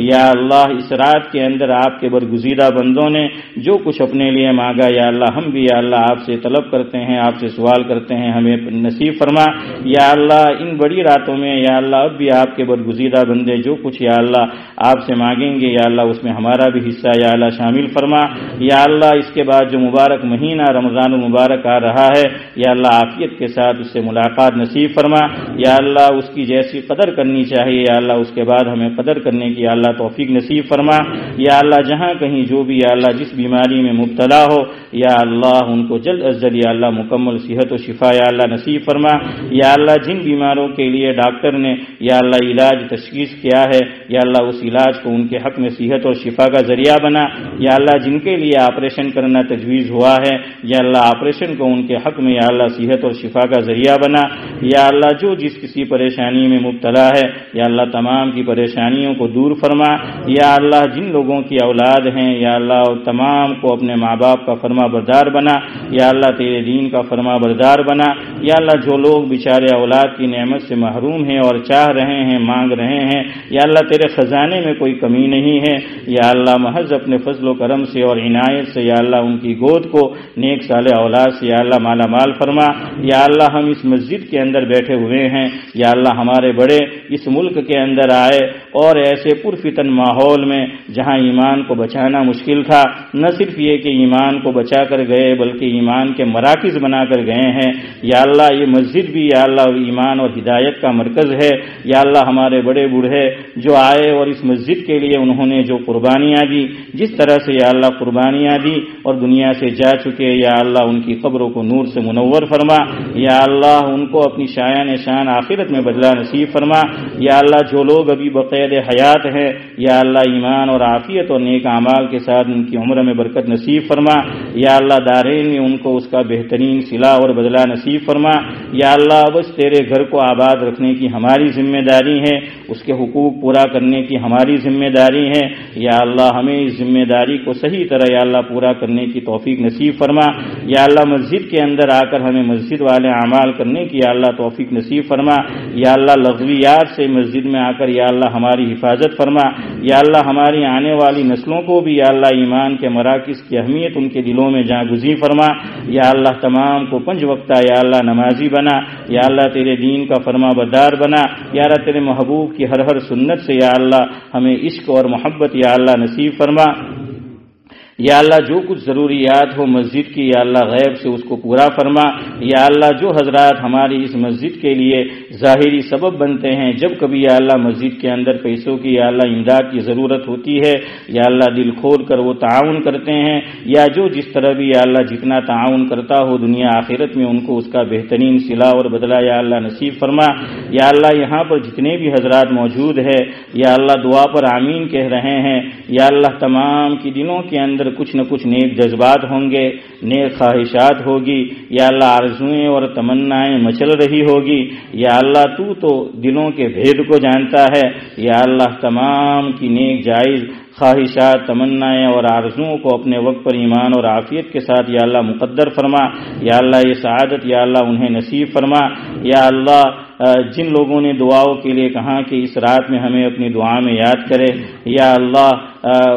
یا اللہ، اس رات کے اندر آپ کے برگزیدہ بندوں نے جو کچھ اپنے لیے مانگا یا اللہ، ہم بھی یا اللہ آپ سے طلب کرتے ہیں، آپ سے سوال کرتے ہیں، ہمیں نصیب فرما یا اللہ، ان بڑی راتوں میں یا اللہ اب بھی آپ کے برگزیدہ بندے جو کچھ یا اللہ آپ سے مانگیں گے یا اللہ، اس میں ہمارا بھی حصہ یا اللہ شامل فرما یا اللہ، اس کے بعد جو مبارک مہینہ رمضان المبارک آ رہا ہے یا اللہ عافیت کے ساتھ اس سے ملاقات نصیب فرما، یا اللہ اس کی جیسی قدر کرنی چاہیے یا اللہ اس کے بعد ہمیں قدر کرنے کی یا اللہ توفیق نصیب فرما، یا اللہ جہاں کہیں جو بھی یا اللہ جس بیماری میں مبتلا ہو یا اللہ ان کو جلد از جلد یا اللہ مکمل صحت و شفا یا اللہ نصیب فرما، یا اللہ جن بیماروں کے لیے ڈاکٹر نے یا اللہ علاج تشخیص کیا ہے یا اللہ اس علاج کو ان کے حق میں صحت اور شفا کا ذریعہ بنا، یا اللہ جن کے لیے آپریشن کرنا تجویز ہوا ہے یا اللہ آپریشن کو ان کے حق میں یا اللہ صحت اور شفا کا ذریعہ بنا، یا اللہ جو جس کسی پریشانی میں مبتلا ہے یا اللہ تمام کی پریشانیوں کو دور فرما، یا اللہ جن لوگوں کی اولاد ہیں یا اللہ تمام کو اپنے ماں باپ کا فرما بردار بنا، یا اللہ تیرے دین کا فرما بردار بنا، یا اللہ جو لوگ بیچارے اولاد کی نعمت سے محروم ہیں اور چاہ رہے ہیں مانگ رہے ہیں یا اللہ تیرے خزانے میں کوئی کمی نہیں ہے، یا اللہ محض اپنے فضل و کرم سے اور عنایت سے یا اللہ ان کی گود کو نیک صالح اولاد سے یا اللہ مالا مال فرما، یا اللہ ہم اس مسجد کے اندر بیٹھے ہوئے ہیں یا اللہ ہمارے بڑے اس ملک کے اندر آئے اور ایسے پرفتن ماحول میں جہاں ایمان کو بچانا مشکل تھا، نہ صرف یہ کہ ایمان کو بچا کر گئے بلکہ ایمان کے مراکز بنا کر گئے ہیں، یا اللہ یہ مسجد بھی یا اللہ ایمان اور ہدایت کا مرکز ہے، یا اللہ ہمارے بڑے بوڑھے جو آئے اور اس مسجد کے لیے انہوں نے جو قربانیاں دی، جس طرح سے یا اللہ قربانیاں دی اور دنیا سے جا چکے یا اللہ ان کی قبروں کو نور سے منور فرما، یا اللہ ان کو اپنی شایان شان آخرت میں بدلہ نصیب فرما، یا اللہ جو لوگ ابھی بقید حیات ہیں یا اللہ ایمان اور عافیت اور نیک اعمال کے ساتھ ان کی عمر میں برکت نصیب فرما، یا اللہ دارین میں ان کو اس کا بہترین صلہ اور بدلہ نصیب فرما، یا اللہ بس تیرے گھر کو آباد رکھنے کی ہماری ذمہ داری ہے، اس کے حقوق پورا کرنے کی ہماری ذمہ داری ہے، یا اللہ ہمیں اس ذمہ داری کو صحیح طرح یا اللہ پورا کرنے کی توفیق نصیب فرما، یا اللہ مسجد کے اندر آ کر ہمیں مسجد والے اعمال کرنے کی یا اللہ توفیق نصیب فرما، یا اللہ لغویات سے مسجد میں آ کر یا اللہ ہماری حفاظت فرما، یا اللہ ہماری آنے والی نسلوں کو بھی یا اللہ ایمان کے مراکز کی اہمیت ان کے دلوں میں جاں گزی فرما، یا اللہ تمام کو 5 وقتہ یا اللہ نمازی بنا، یا اللہ تیرے دین کا فرما بردار بنا، یا اللہ تیرے محبوب کی ہر سنت سے یا اللہ ہمیں عشق اور محبت یا اللہ نصیب فرما، یا اللہ جو کچھ ضروریات ہو مسجد کی یا اللہ غیب سے اس کو پورا فرما، یا اللہ جو حضرات ہماری اس مسجد کے لیے ظاہری سبب بنتے ہیں جب کبھی یا اللہ مسجد کے اندر پیسوں کی یا اللہ امداد کی ضرورت ہوتی ہے یا اللہ دل کھول کر وہ تعاون کرتے ہیں، یا جو جس طرح بھی یا اللہ جتنا تعاون کرتا ہو دنیا آخرت میں ان کو اس کا بہترین صلہ اور بدلہ یا اللہ نصیب فرما، یا اللہ یہاں پر جتنے بھی حضرات موجود ہے یا اللہ دعا پر آمین کہہ رہے ہیں، یا اللہ تمام کی دلوں کے اندر کچھ نہ کچھ نیک جذبات ہوں گے، نیک خواہشات ہوگی یا اللہ آرزوئیں اور تمنائیں مچل رہی ہوگی، یا اللہ تو دلوں کے بھید کو جانتا ہے، یا اللہ تمام کی نیک جائز خواہشات تمنائیں اور آرزوؤں کو اپنے وقت پر ایمان اور عافیت کے ساتھ یا اللہ مقدر فرما، یا اللہ یہ سعادت یا اللہ انہیں نصیب فرما، یا اللہ جن لوگوں نے دعاؤں کے لیے کہا کہ اس رات میں ہمیں اپنی دعا میں یاد کرے، یا اللہ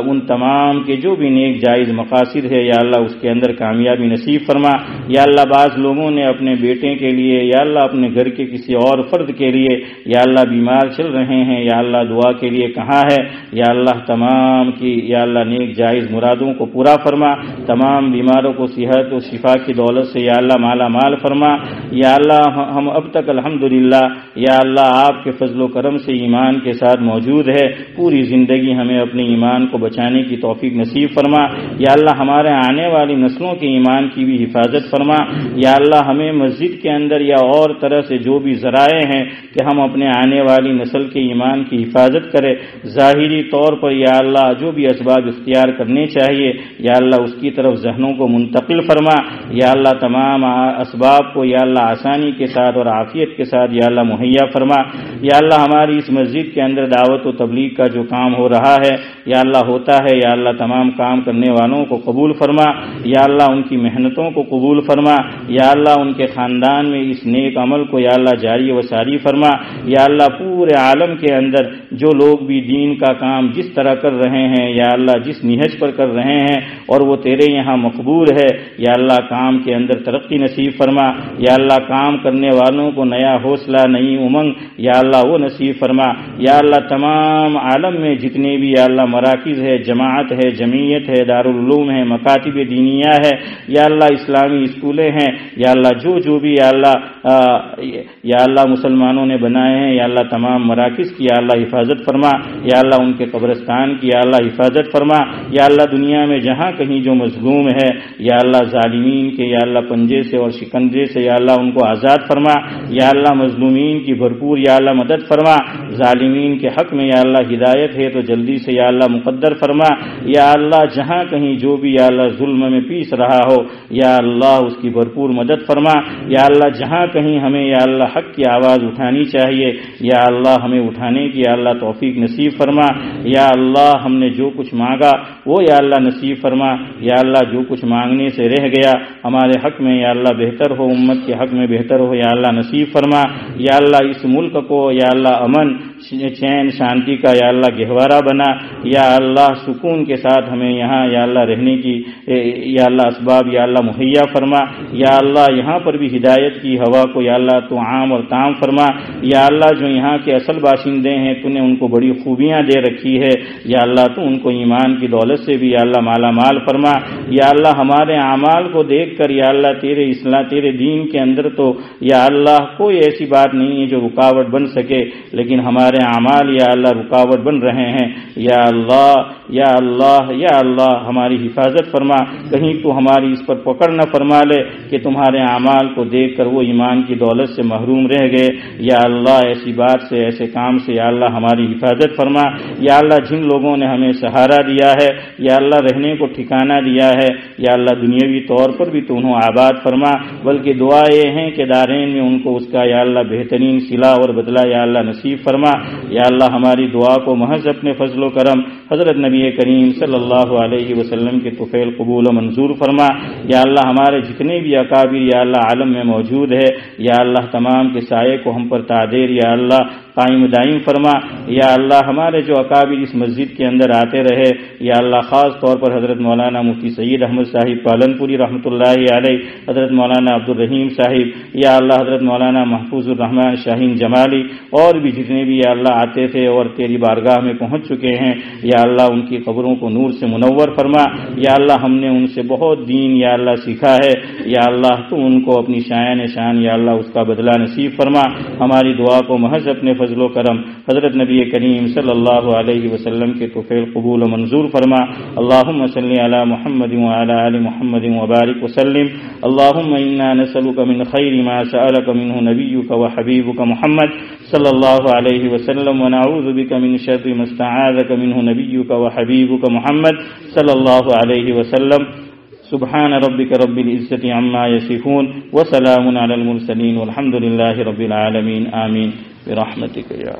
ان تمام کے جو بھی نیک جائز مقاصد ہے یا اللہ اس کے اندر کامیابی نصیب فرما، یا اللہ بعض لوگوں نے اپنے بیٹے کے لیے یا اللہ اپنے گھر کے کسی اور فرد کے لیے یا اللہ بیمار چل رہے ہیں یا اللہ دعا کے لیے کہا ہے، یا اللہ تمام کی یا اللہ نیک جائز مرادوں کو پورا فرما، تمام بیماروں کو صحت و شفا کی دولت سے یا اللہ مالا مال فرما، یا اللہ ہم اب تک الحمدللہ یا اللہ آپ کے فضل و کرم سے ایمان کے ساتھ موجود ہے، پوری زندگی ہمیں اپنے ایمان کو بچانے کی توفیق نصیب فرما، یا اللہ ہمارے آنے والی نسلوں کے ایمان کی بھی حفاظت فرما، یا اللہ ہمیں مسجد کے اندر یا اور طرح سے جو بھی ذرائع ہیں کہ ہم اپنے آنے والی نسل کے ایمان کی حفاظت کرے، ظاہری طور پر یا اللہ جو بھی اسباب اختیار کرنے چاہیے یا اللہ اس کی طرف ذہنوں کو منتقل فرما، یا اللہ تمام اسباب کو یا اللہ آسانی کے ساتھ اور عافیت کے ساتھ یا اللہ مہیا فرما، یا اللہ ہماری اس مسجد کے اندر دعوت و تبلیغ کا جو کام ہو رہا ہے یا اللہ ہوتا ہے یا اللہ تمام کام کرنے والوں کو قبول فرما، یا اللہ ان کی محنتوں کو قبول فرما، یا اللہ ان کے خاندان میں اس نیک عمل کو یا اللہ جاری و ساری فرما، یا اللہ پورے عالم کے اندر جو لوگ بھی دین کا کام جس طرح کر رہے ہیں یا اللہ جس نہج پر کر رہے ہیں اور وہ تیرے یہاں مقبول ہے، یا اللہ کام کے اندر ترقی نصیب فرما، یا اللہ کام کرنے والوں کو نیا حوصلہ حوصلہ نئی امنگ یا اللہ وہ نصیب فرما۔ یا اللہ تمام عالم میں جتنے بھی یا اللہ مراکز ہے، جماعت ہے، جمعیت ہے، دارالعلوم ہے، مکاتب دینیہ ہے، یا اللہ اسلامی اسکولیں ہیں، یا اللہ جو بھی یا اللہ مسلمانوں نے بنائے ہیں، یا اللہ تمام مراکز کی یا اللہ حفاظت فرما۔ یا اللہ ان کے قبرستان کی یا اللہ حفاظت فرما۔ یا اللہ دنیا میں جہاں کہیں جو مظلوم ہے یا اللہ ظالمین کے یا اللہ پنجے سے اور شکنجے سے یا اللہ ان کو آزاد فرما۔ یا اللہ مظلومین کی بھرپور یا اللہ مدد فرما۔ ظالمین کے حق میں یا اللہ ہدایت ہے تو جلدی سے یا اللہ مقدر فرما۔ یا اللہ جہاں کہیں جو بھی یا اللہ ظلم میں پیس رہا ہو یا اللہ اس کی بھرپور مدد فرما۔ یا اللہ جہاں کہیں ہمیں یا اللہ حق کی آواز اٹھانی چاہیے یا اللہ ہمیں اٹھانے کی یا اللہ توفیق نصیب فرما۔ یا اللہ ہم نے جو کچھ مانگا وہ یا اللہ نصیب فرما۔ یا اللہ جو کچھ مانگنے سے رہ گیا ہمارے حق میں یا اللہ بہتر ہو، امت کے حق میں بہتر ہو یا اللہ نصیب فرما۔ یا اللہ اس ملک کو یا اللہ امن چین شانتی کا یا اللہ گہوارہ بنا۔ یا اللہ سکون کے ساتھ ہمیں یہاں یا اللہ رہنے کی یا اللہ اسباب یا اللہ مہیا فرما۔ یا اللہ یہاں پر بھی ہدایت کی ہوا کو یا اللہ تو عام اور تام فرما۔ یا اللہ جو یہاں کے اصل باشندے ہیں تو نے ان کو بڑی خوبیاں دے رکھی ہے، یا اللہ تو ان کو ایمان کی دولت سے بھی یا اللہ مالا مال فرما۔ یا اللہ ہمارے اعمال کو دیکھ کر یا اللہ تیرے دین کے اندر تو یا اللہ کوئی ایسی بات نہیں ہے جو رکاوٹ بن سکے، لیکن ہمارے اعمال یا اللہ رکاوٹ بن رہے ہیں۔ یا اللہ یا اللہ یا اللہ ہماری حفاظت فرما، کہیں تو ہماری اس پر پکڑ نہ فرما لے کہ تمہارے اعمال کو دیکھ کر وہ ایمان کی دولت سے محروم رہ گئے۔ یا اللہ ایسی بات سے ایسے کام سے یا اللہ ہماری حفاظت فرما۔ یا اللہ جن لوگوں نے ہمیں سہارا دیا ہے یا اللہ رہنے کو ٹھکانہ دیا ہے یا اللہ دنیاوی طور پر بھی تو انہوں آباد فرما، بلکہ دعا یہ ہے کہ دارین میں ان کو اس کا یا اللہ بہترین صلہ اور بدلہ یا اللہ نصیب فرما۔ یا اللہ ہماری دعا کو محض اپنے فضل و کرم حضرت نبی کریم صلی اللہ علیہ وسلم کے طفیل قبول و منظور فرما۔ یا اللہ ہمارے جتنے بھی اکابر یا اللہ عالم میں موجود ہے یا اللہ تمام کے سائے کو ہم پر تعدیر یا اللہ قائم دائم فرما۔ یا اللہ ہمارے جو اکابر اس مسجد کے اندر آتے رہے یا اللہ خاص طور پر حضرت مولانا مفتی سید احمد صاحب پالنپوری رحمۃ اللہ علیہ، حضرت مولانا عبدالرحیم صاحب یا اللہ حضرت مولانا محفوظ الرحمان شاہین جمالی اور بھی جتنے بھی یا اللہ آتے تھے اور تیری بارگاہ میں پہنچ چکے ہیں، یا اللہ ان کی قبروں کو نور سے منور فرما۔ یا اللہ ہم نے ان سے بہت دین یا اللہ سیکھا ہے، یا اللہ تو ان کو اپنی شان یا اللہ اس کا بدلہ نصیب فرما۔ ہماری دعا کو محض اپنے فضل و کرم حضرت نبی کریم صلی اللہ علیہ وسلم کے طفیل قبول و منظور فرما۔ اللہم صلی علی محمد وعلی آل محمد وبارک وسلم۔ اللہم انا نسألک من خیر ما سألک منہ نبیک وحبیبک محمد صلی اللہ علیہ وسلم، ونعوذ بک من شر ما استعاذک منہ نبیک وحبیبک محمد صلی اللہ علیہ وسلم۔ سبحان ربک رب العزة عما یصفون وسلام علی المرسلین والحمد للہ رب العالمین، آمین برحمتک یا